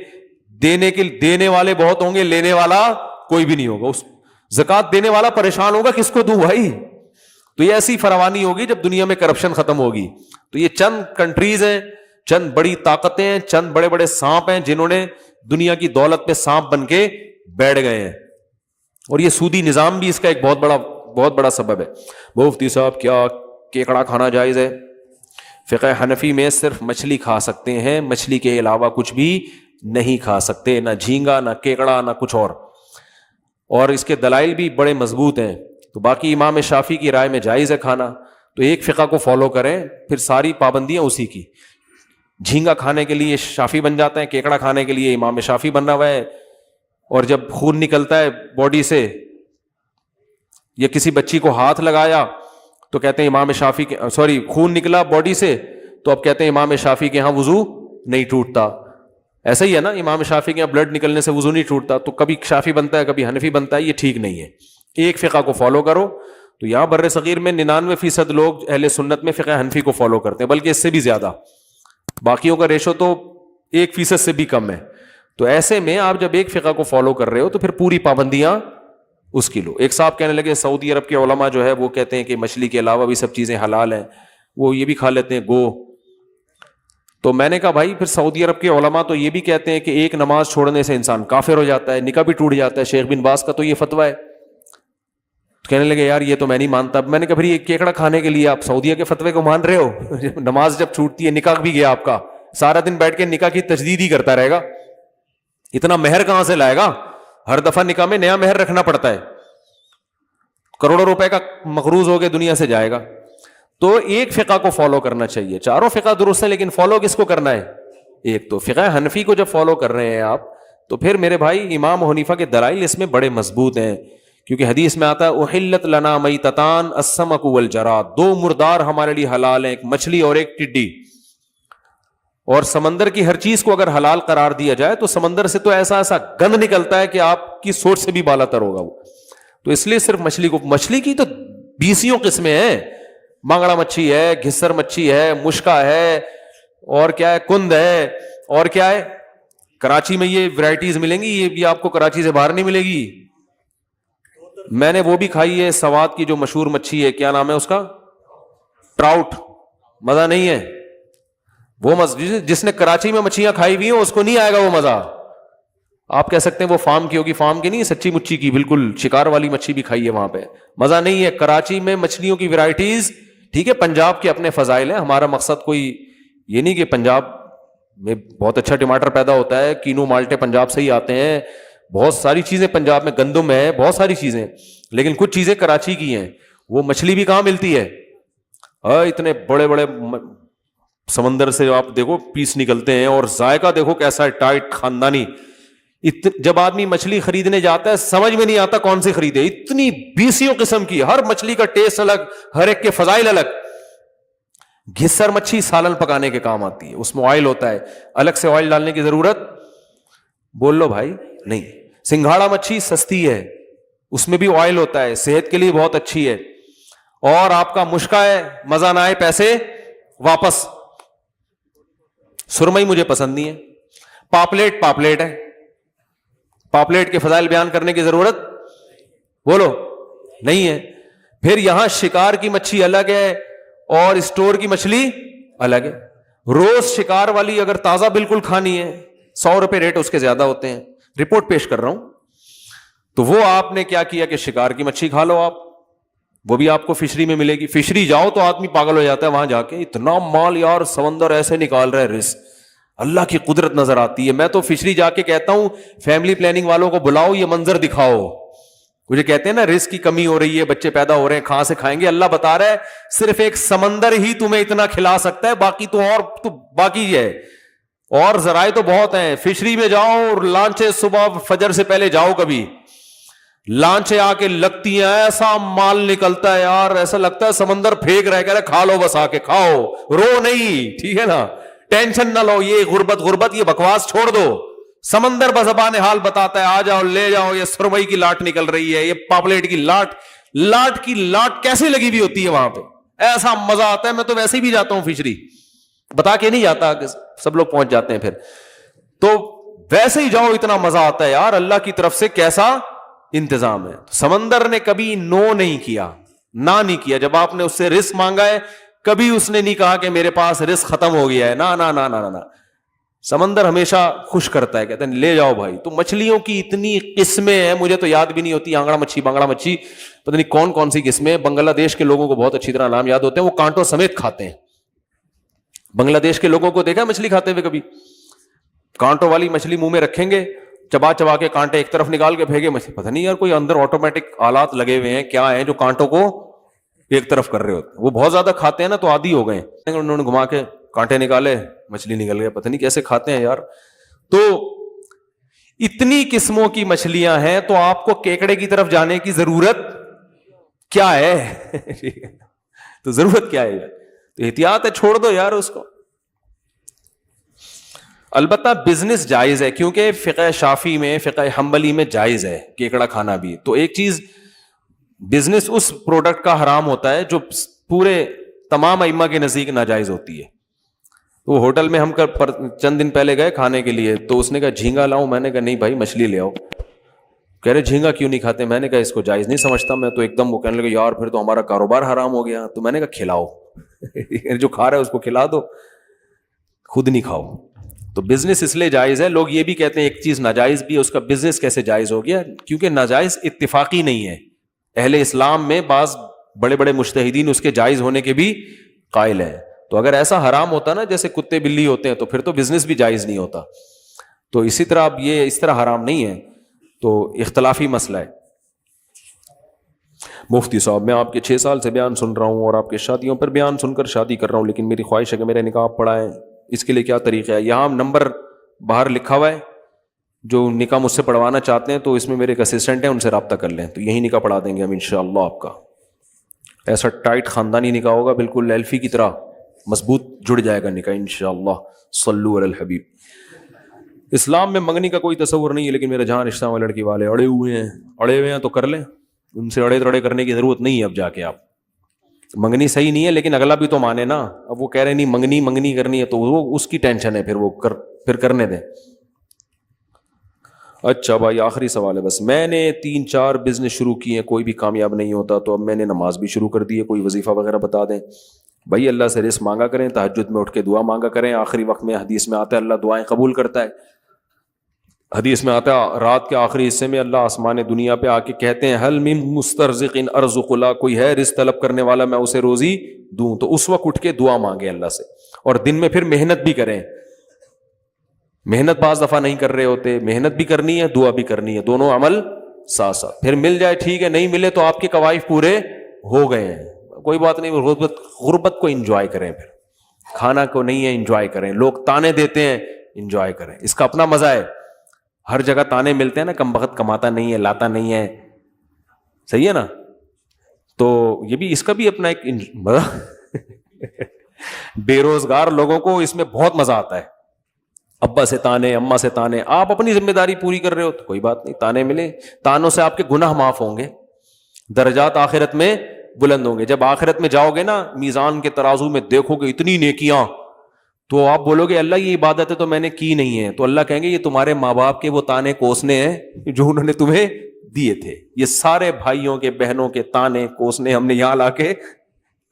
دینے والے بہت ہوں گے, لینے والا کوئی بھی نہیں ہوگا. اس زکوٰۃ دینے والا پریشان ہوگا کس کو دوں بھائی. تو یہ ایسی فراوانی ہوگی جب دنیا میں کرپشن ختم ہوگی. تو یہ چند کنٹریز ہیں, چند بڑی طاقتیں ہیں, چند بڑے بڑے سانپ ہیں جنہوں نے دنیا کی دولت پہ سانپ بن کے بیٹھ گئے ہیں. اور یہ سودی نظام بھی اس کا ایک بہت بڑا سبب ہے. مفتی صاحب کیا کیکڑا کھانا جائز ہے؟ فقہ حنفی میں صرف مچھلی کھا سکتے ہیں, مچھلی کے علاوہ کچھ بھی نہیں کھا سکتے, نہ جھینگا, نہ کیکڑا, نہ کچھ اور اس کے دلائل بھی بڑے مضبوط ہیں. تو باقی امام شافعی کی رائے میں جائز ہے کھانا. تو ایک فقہ کو فالو کریں, پھر ساری پابندیاں اسی کی. جھینگا کھانے کے لیے شافعی بن جاتے ہیں, کیکڑا کھانے کے لیے امام شافعی بنا ہوا ہے. اور جب خون نکلتا ہے باڈی سے یا کسی بچی کو ہاتھ لگایا تو کہتے ہیں امام شافعی کے خون نکلا باڈی سے تو اب کہتے ہیں امام شافعی کے ہاں وضو نہیں ٹوٹتا. ایسا ہی ہے نا, امام شافعی کے یہاں بلڈ نکلنے سے وضو نہیں ٹوٹتا. تو کبھی شافعی بنتا ہے کبھی حنفی بنتا ہے, یہ ٹھیک نہیں ہے. ایک فقہ کو فالو کرو. تو یہاں بر صغیر میں 99% لوگ اہل سنت میں فقہ حنفی کو فالو کرتے ہیں, بلکہ اس سے بھی زیادہ. باقیوں کا ریشو تو 1% سے بھی کم ہے. تو ایسے میں آپ جب ایک فقہ کو فالو کر رہے ہو تو پھر پوری پابندیاں اس کی لو. ایک صاحب کہنے لگے سعودی عرب کے علماء جو ہے وہ کہتے ہیں کہ مچھلی کے علاوہ بھی سب چیزیں حلال ہیں, وہ یہ بھی کھا لیتے ہیں گو. تو میں نے کہا بھائی پھر سعودی عرب کے علماء تو یہ بھی کہتے ہیں کہ ایک نماز چھوڑنے سے انسان کافر ہو جاتا ہے, نکاح بھی ٹوٹ جاتا ہے, شیخ بن باز کا تو یہ فتویٰ ہے. کہنے لگے یار یہ تو میں نہیں مانتا. میں نے کہا پھر یہ کیکڑا کھانے کے لیے آپ سعودیہ کے فتوے کو مان رہے ہو؟ نماز جب چھوٹتی ہے, نکاح بھی گیا آپ کا, سارا دن بیٹھ کے نکاح کی تجدید ہی کرتا رہے گا, اتنا مہر کہاں سے لائے گا؟ ہر دفعہ نکاح میں نیا مہر رکھنا پڑتا ہے, کروڑوں روپے کا مقروض ہو کے دنیا سے جائے گا. تو ایک فقہ کو فالو کرنا چاہیے. چاروں فقہ درست ہے لیکن فالو کس کو کرنا ہے؟ ایک. تو فقہ حنفی کو جب فالو کر رہے ہیں آپ تو پھر میرے بھائی امام حنیفہ کے دلائل اس میں بڑے مضبوط ہیں, کیونکہ حدیث میں آتا ہے احلت لنا میتتان السمک والجراد, دو مردار ہمارے لیے حلال ہیں, ایک مچھلی اور ایک ٹڈی. اور سمندر کی ہر چیز کو اگر حلال قرار دیا جائے تو سمندر سے تو ایسا ایسا گند نکلتا ہے کہ آپ کی سوچ سے بھی بالا تر ہوگا وہ. تو اس لیے صرف مچھلی کی تو 20 قسمیں ہیں. مانگڑا مچھی ہے, گھسر مچھی ہے, مشکا ہے, اور کیا ہے, کند ہے, اور کیا ہے. کراچی میں یہ ورائٹیز ملیں گی, یہ بھی آپ کو کراچی سے باہر نہیں ملے گی. میں نے وہ بھی کھائی ہے سوات کی جو مشہور مچھی ہے, کیا نام ہے اس کا, ٹراؤٹ. مزہ نہیں ہے وہ. جس نے کراچی میں مچھیاں کھائی ہوئی ہیں اس کو نہیں آئے گا وہ مزہ. آپ کہہ سکتے ہیں وہ فارم کی ہوگی, فارم کی نہیں, سچی مچھی کی, بالکل شکار والی مچھی بھی کھائی ہے وہاں پہ, مزہ نہیں ہے. کراچی میں مچھلیوں کی ورائٹیز, ٹھیک ہے پنجاب کے اپنے فضائل ہیں, ہمارا مقصد کوئی یہ نہیں کہ پنجاب میں بہت اچھا ٹماٹر پیدا ہوتا ہے, کینو مالٹے پنجاب سے ہی آتے ہیں, بہت ساری چیزیں پنجاب میں, گندم ہے, بہت ساری چیزیں, لیکن کچھ چیزیں کراچی کی ہیں. وہ مچھلی بھی کہاں ملتی ہے؟ اتنے بڑے بڑے سمندر سے آپ دیکھو پیس نکلتے ہیں, اور ذائقہ دیکھو کیسا ہے, ٹائٹ خاندانی. جب آدمی مچھلی خریدنے جاتا ہے سمجھ میں نہیں آتا کون سی خریدے, اتنی 20 قسم کی, ہر مچھلی کا ٹیسٹ الگ, ہر ایک کے فضائل الگ. گھسر مچھی سالن پکانے کے کام آتی ہے, اس میں آئل ہوتا ہے, الگ سے آئل ڈالنے کی ضرورت بول لو بھائی نہیں. سنگھاڑا مچھی سستی ہے, اس میں بھی آئل ہوتا ہے, صحت کے لیے بہت اچھی ہے. اور آپ کا مشکا ہے, مزہ نہ آئے پیسے واپس. سرمئی مجھے پسند نہیں ہے. پاپلیٹ ہے, پاپلیٹ کے فضائل بیان کرنے کی ضرورت بولو نہیں ہے. پھر یہاں شکار کی مچھی الگ ہے اور اسٹور کی مچھلی الگ ہے. روز شکار والی اگر تازہ بالکل کھانی ہے 100 روپے ریٹ اس کے زیادہ ہوتے ہیں, رپورٹ پیش کر رہا ہوں. تو وہ آپ نے کیا کیا کہ شکار کی مچھی کھا لو آپ, وہ بھی آپ کو فشری میں ملے گی. فشری جاؤ تو آدمی پاگل ہو جاتا ہے وہاں جا کے, اتنا مال یار, سمندر ایسے نکال رہا ہے رزق, اللہ کی قدرت نظر آتی ہے. میں تو فشری جا کے کہتا ہوں فیملی پلاننگ والوں کو بلاؤ, یہ منظر دکھاؤ. مجھے کہتے ہیں نا رزق کی کمی ہو رہی ہے, بچے پیدا ہو رہے ہیں, کہاں سے کھائیں گے؟ اللہ بتا رہا ہے صرف ایک سمندر ہی تمہیں اتنا کھلا سکتا ہے, باقی تو باقی ہے, اور ذرائع تو بہت ہیں. فشری میں جاؤ اور لانچیں صبح فجر سے پہلے جاؤ, کبھی لانچیں آ کے لگتی ہیں, ایسا مال نکلتا ہے یار, ایسا لگتا ہے سمندر پھینک رہے, کہہ رہے کھا لو بس, آ کے کھاؤ, رو نہیں, ٹھیک ہے نا, ٹینشن نہ لو. یہ غربت یہ بکواس چھوڑ دو. سمندر بزبان حال بتاتا ہے, آ جاؤ لے جاؤ, یہ سرمئی کی لاٹ نکل رہی ہے, یہ پاپلیٹ کی لاٹ کی لاٹ کیسے لگی ہوئی ہوتی ہے وہاں پہ, ایسا مزہ آتا ہے. میں تو ویسے ہی بھی جاتا ہوں فشری, بتا کے نہیں جاتا, سب لوگ پہنچ جاتے ہیں پھر, تو ویسے ہی جاؤ, اتنا مزہ آتا ہے یار. اللہ کی طرف سے کیسا انتظام ہے. سمندر نے کبھی نو نہیں کیا, نہ نہیں کیا. جب آپ نے اس سے رزق مانگا ہے کبھی اس نے نہیں کہا کہ میرے پاس رزق ختم ہو گیا ہے, نا نا نا نا نا. سمندر ہمیشہ خوش کرتا ہے, کہتے ہیں لے جاؤ بھائی. تو مچھلیوں کی اتنی قسمیں ہیں, مجھے تو یاد بھی نہیں ہوتی. آنگڑا مچھی, بانگڑا مچھی, پتہ نہیں کون کون سی قسمیں. بنگلہ دیش کے لوگوں کو بہت اچھی طرح نام یاد ہوتے ہیں, وہ کانٹوں سمیت کھاتے ہیں. بنگلہ دیش کے لوگوں کو دیکھا مچھلی کھاتے ہوئے کبھی؟ کانٹوں والی مچھلی منہ میں رکھیں گے, چبا کے کانٹے ایک طرف نکال کے پھینکے. پتہ نہیں یار کوئی اندر آٹومیٹک آلات لگے ہوئے ہیں کیا ہیں جو کانٹوں کو ایک طرف کر رہے ہوتے ہیں. وہ بہت زیادہ کھاتے ہیں نا, تو عادی ہو گئے, انہوں نے گھما کے کانٹے نکالے, مچھلی نکل گیا. پتہ نہیں کیسے کھاتے ہیں یار. تو اتنی قسموں کی مچھلیاں ہیں, تو آپ کو کیکڑے کی طرف جانے کی ضرورت کیا ہے؟ تو ضرورت کیا ہے یار؟ تو احتیاط ہے, چھوڑ دو یار اس کو. البتہ بزنس جائز ہے, کیونکہ فقہ شافعی میں, فقہ حنبلی میں جائز ہے کیکڑا کھانا بھی. تو ایک چیز بزنس اس پروڈکٹ کا حرام ہوتا ہے جو پورے تمام ائمہ کے نزدیک ناجائز ہوتی ہے. تو ہوٹل میں ہم چند دن پہلے گئے کھانے کے لیے, تو اس نے کہا جھینگا لاؤں, میں نے کہا نہیں بھائی مچھلی لے آؤ. کہہ رہے جھینگا کیوں نہیں کھاتے, میں نے کہا اس کو جائز نہیں سمجھتا میں. تو ایک دم وہ کہنے لگے یار پھر تو ہمارا کاروبار حرام ہو گیا. تو میں نے کہا کھلاؤ, جو کھا رہا ہے اس کو کھلا دو, خود نہیں کھاؤ. تو بزنس اس لیے جائز ہے. لوگ یہ بھی کہتے ہیں ایک چیز ناجائز بھی ہے, اس کا بزنس کیسے جائز ہو گیا؟ کیونکہ ناجائز اتفاقی نہیں ہے. اہل اسلام میں بعض بڑے بڑے مجتہدین اس کے جائز ہونے کے بھی قائل ہیں. تو اگر ایسا حرام ہوتا نا جیسے کتے بلی ہوتے ہیں, تو پھر تو بزنس بھی جائز نہیں ہوتا. تو اسی طرح اب یہ اس طرح حرام نہیں ہے, تو اختلافی مسئلہ ہے. مفتی صاحب میں آپ کے 6 سال سے بیان سن رہا ہوں اور آپ کے شادیوں پر بیان سن کر شادی کر رہا ہوں, لیکن میری خواہش ہے کہ میرے نکاح پڑھائیں, اس کے لیے کیا طریقہ ہے؟ یہاں نمبر باہر لکھا ہوا ہے, جو نکاح مجھ سے پڑھوانا چاہتے ہیں تو اس میں میرے ایک اسسٹنٹ ہیں, ان سے رابطہ کر لیں, تو یہی نکاح پڑھا دیں گے ہم انشاءاللہ. آپ کا ایسا ٹائٹ خاندانی نکاح ہوگا, بالکل ایلفی کی طرح مضبوط جڑ جائے گا نکاح انشاءاللہ. صلو علی الحبیب. اسلام میں منگنی کا کوئی تصور نہیں ہے, لیکن میرے جہاں رشتہ والے لڑکی والے اڑے ہوئے ہیں تو کر لیں, ان سے اڑے تڑے کرنے کی ضرورت نہیں ہے. اب جا کے آپ منگنی صحیح نہیں ہے, لیکن اگلا بھی تو مانے نا. اب وہ کہہ رہے نہیں منگنی کرنی ہے, تو وہ اس کی ٹینشن ہے, پھر کرنے دیں. اچھا بھائی آخری سوال ہے بس. میں نے 3-4 بزنس شروع کیے ہیں, کوئی بھی کامیاب نہیں ہوتا, تو اب میں نے نماز بھی شروع کر دی ہے, کوئی وظیفہ وغیرہ بتا دیں. بھائی اللہ سے رزق مانگا کریں, تہجد میں اٹھ کے دعا مانگا کریں. آخری وقت میں حدیث میں آتا ہے اللہ دعائیں قبول کرتا ہے. حدیث میں آتا ہے رات کے آخری حصے میں اللہ آسمان دنیا پہ آ کے کہتے ہیں حل من مسترزق ارزق لا, کوئی ہے رزق طلب کرنے والا میں اسے روزی دوں. تو اس وقت اٹھ کے دعا مانگے اللہ سے, اور دن میں پھر محنت بھی کریں. محنت بعض دفعہ نہیں کر رہے ہوتے, محنت بھی کرنی ہے, دعا بھی کرنی ہے, دونوں عمل ساتھ ساتھ. پھر مل جائے ٹھیک ہے, نہیں ملے تو آپ کے قوائف پورے ہو گئے ہیں, کوئی بات نہیں. غربت کو انجوائے کریں, پھر کھانا کو نہیں ہے انجوائے کریں. لوگ تانے دیتے ہیں, انجوائے کریں, اس کا اپنا مزہ ہے. ہر جگہ تانے ملتے ہیں نا, کم بخت کماتا نہیں ہے, لاتا نہیں ہے, صحیح ہے نا. تو یہ بھی اس کا بھی اپنا ایک بے روزگار لوگوں کو اس میں بہت مزہ آتا ہے. ابا سے تانے, اماں سے تانے, آپ اپنی ذمہ داری پوری کر رہے ہو تو کوئی بات نہیں, تانے ملے. تانوں سے آپ کے گناہ معاف ہوں گے, درجات آخرت میں بلند ہوں گے. جب آخرت میں جاؤ گے نا, میزان کے ترازو میں دیکھو گے اتنی نیکیاں, تو آپ بولو گے اللہ یہ عبادت ہے تو میں نے کی نہیں ہے. تو اللہ کہیں گے یہ تمہارے ماں باپ کے وہ تانے کوسنے ہیں جو انہوں نے تمہیں دیے تھے. یہ سارے بھائیوں کے بہنوں کے تانے کوسنے ہم نے یہاں لا کے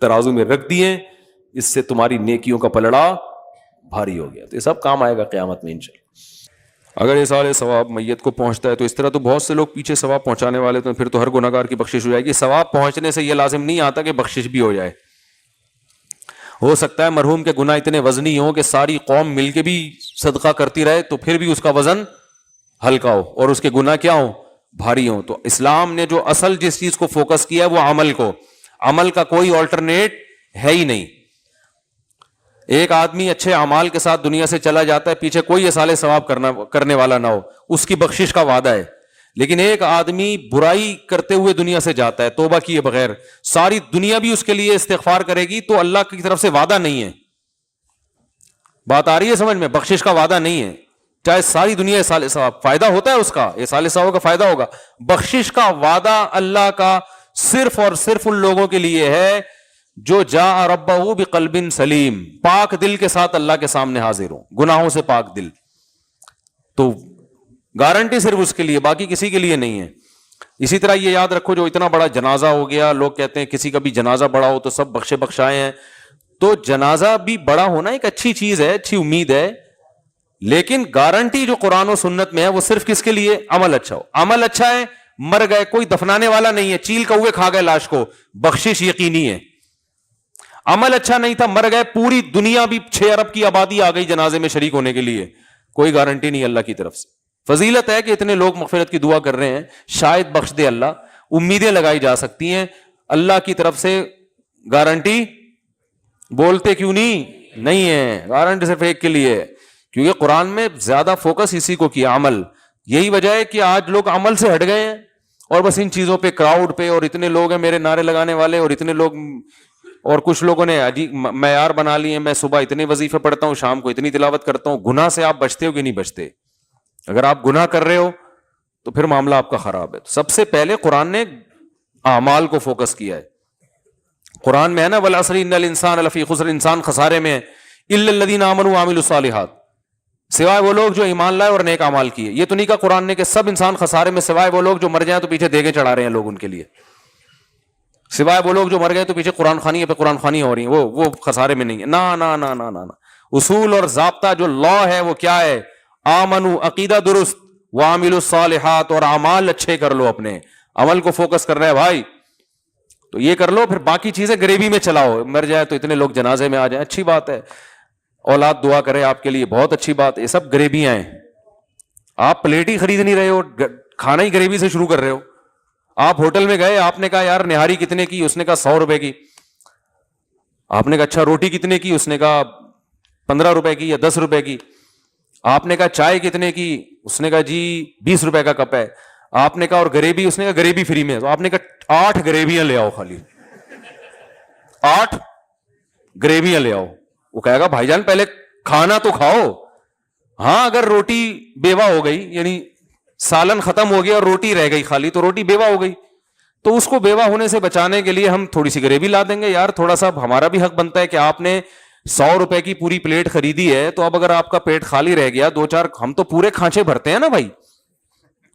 ترازو میں رکھ دیے, اس سے تمہاری نیکیوں کا پلڑا بھاری ہو گیا. تو یہ سب کام آئے گا قیامت میں انشاءاللہ. اگر یہ سارے ثواب میت کو پہنچتا ہے تو اس طرح تو بہت سے لوگ پیچھے ثواب پہنچانے والے, تو پھر تو ہر گناہگار کی بخشش ہو جائے گی. ثواب پہنچنے سے یہ لازم نہیں آتا کہ بخشش بھی ہو جائے. ہو سکتا ہے مرحوم کے گناہ اتنے وزنی ہوں کہ ساری قوم مل کے بھی صدقہ کرتی رہے, تو پھر بھی اس کا وزن ہلکا ہو اور اس کے گناہ کیا ہوں, بھاری ہوں. تو اسلام نے جو اصل جس چیز کو فوکس کیا ہے وہ عمل کو, عمل کا کوئی آلٹرنیٹ ہے ہی نہیں. ایک آدمی اچھے اعمال کے ساتھ دنیا سے چلا جاتا ہے, پیچھے کوئی اصالہ ثواب کرنے والا نہ ہو, اس کی بخشش کا وعدہ ہے. لیکن ایک آدمی برائی کرتے ہوئے دنیا سے جاتا ہے توبہ کیے بغیر, ساری دنیا بھی اس کے لیے استغفار کرے گی, تو اللہ کی طرف سے وعدہ نہیں ہے. بات آ رہی ہے سمجھ میں؟ بخشش کا وعدہ نہیں ہے, چاہے ساری دنیا اصالہ ثواب, فائدہ ہوتا ہے اس کا, اصالہ ثواب کا فائدہ ہوگا. بخشش کا وعدہ اللہ کا صرف اور صرف ان لوگوں کے لیے ہے جو جاء ربہ بقلب سلیم, پاک دل کے ساتھ اللہ کے سامنے حاضر ہوں, گناہوں سے پاک دل. تو گارنٹی صرف اس کے لیے, باقی کسی کے لیے نہیں ہے. اسی طرح یہ یاد رکھو, جو اتنا بڑا جنازہ ہو گیا, لوگ کہتے ہیں کسی کا بھی جنازہ بڑا ہو تو سب بخشے بخشائے ہیں, تو جنازہ بھی بڑا ہونا ایک اچھی چیز ہے, اچھی امید ہے, لیکن گارنٹی جو قرآن و سنت میں ہے وہ صرف کس کے لیے؟ عمل اچھا ہو. عمل اچھا ہے, مر گئے, کوئی دفنانے والا نہیں ہے, چیل کوے کھا گئے لاش کو, بخشش یقینی ہے. عمل اچھا نہیں تھا, مر گئے, پوری دنیا بھی 6 ارب کی آبادی آ گئی جنازے میں شریک ہونے کے لیے, کوئی گارنٹی نہیں اللہ کی طرف سے. فضیلت ہے کہ اتنے لوگ مغفرت کی دعا کر رہے ہیں, شاید بخش دے اللہ, امیدیں لگائی جا سکتی ہیں. اللہ کی طرف سے گارنٹی بولتے کیوں نہیں ہے, گارنٹی صرف ایک کے لیے ہے, کیونکہ قرآن میں زیادہ فوکس اسی کو کیا, عمل. یہی وجہ ہے کہ آج لوگ عمل سے ہٹ گئے ہیں اور بس ان چیزوں پہ, کراؤڈ پہ, اور اتنے لوگ ہیں میرے نعرے لگانے والے, اور اتنے لوگ, اور کچھ لوگوں نے عجیب معیار بنا لیے, میں صبح اتنے وظیفے پڑھتا ہوں, شام کو اتنی تلاوت کرتا ہوں. گناہ سے آپ بچتے ہو کہ نہیں بچتے؟ اگر آپ گناہ کر رہے ہو تو پھر معاملہ آپ کا خراب ہے. سب سے پہلے قرآن نے اعمال کو فوکس کیا ہے. قرآن میں ہے نا والعصر ان الانسان لفی خسر, انسان خسارے میں ہے. الا الذین آمنوا وعملوا الصالحات، سوائے وہ لوگ جو ایمان لائے اور نیک اعمال کیے. یہ تو نہیں کہا قرآن نے کہ سب انسان خسارے میں سوائے وہ لوگ جو مر جائیں تو پیچھے دیگیں چڑھا رہے ہیں لوگ ان کے لیے، سوائے وہ لوگ جو مر گئے تو پیچھے قرآن خوانی پہ قرآن خوانی ہو رہی ہیں، وہ خسارے میں نہیں ہے. نا نا نا نا نا نا. اصول اور ضابطہ جو لا ہے وہ کیا ہے؟ آمنو، عقیدہ درست، وعملوا الصالحات، اور اعمال اچھے کر لو، اپنے عمل کو فوکس کر رہے ہیں بھائی تو یہ کر لو، پھر باقی چیزیں گریبی میں چلاؤ. مر جائے تو اتنے لوگ جنازے میں آ جائیں، اچھی بات ہے، اولاد دعا کرے آپ کے لیے، بہت اچھی بات. یہ سب گریبیاں ہیں. آپ پلیٹ ہی خرید نہیں رہے ہو، کھانا ہی گریبی سے شروع کر رہے ہو. آپ ہوٹل میں گئے، آپ نے کہا یار نہاری کتنے کی؟ اس نے کہا 100 روپے کی. آپ نے کہا اچھا روٹی کتنے کی؟ اس نے کہا 15 روپے کی یا 10 روپے کی. آپ نے کہا چائے کتنے کی؟ اس نے کہا جی 20 روپے کا کپ ہے. آپ نے کہا اور گریبی؟ اس نے کہا گریبی فری میں. تو آپ نے کہا 8 گریبیاں لے آؤ، خالی 8 گریبیاں لے آؤ. وہ کہے گا بھائی جان پہلے کھانا تو کھاؤ. ہاں اگر روٹی بیوہ ہو گئی، یعنی سالن ختم ہو گیا اور روٹی رہ گئی خالی، تو روٹی بیوہ ہو گئی، تو اس کو بیوہ ہونے سے بچانے کے لیے ہم تھوڑی سی گریوی لا دیں گے. یار تھوڑا سا ہمارا بھی حق بنتا ہے کہ آپ نے 100 روپے کی پوری پلیٹ خریدی ہے، تو اب اگر آپ کا پیٹ خالی رہ گیا 2-4، ہم تو پورے کھانچے بھرتے ہیں نا بھائی.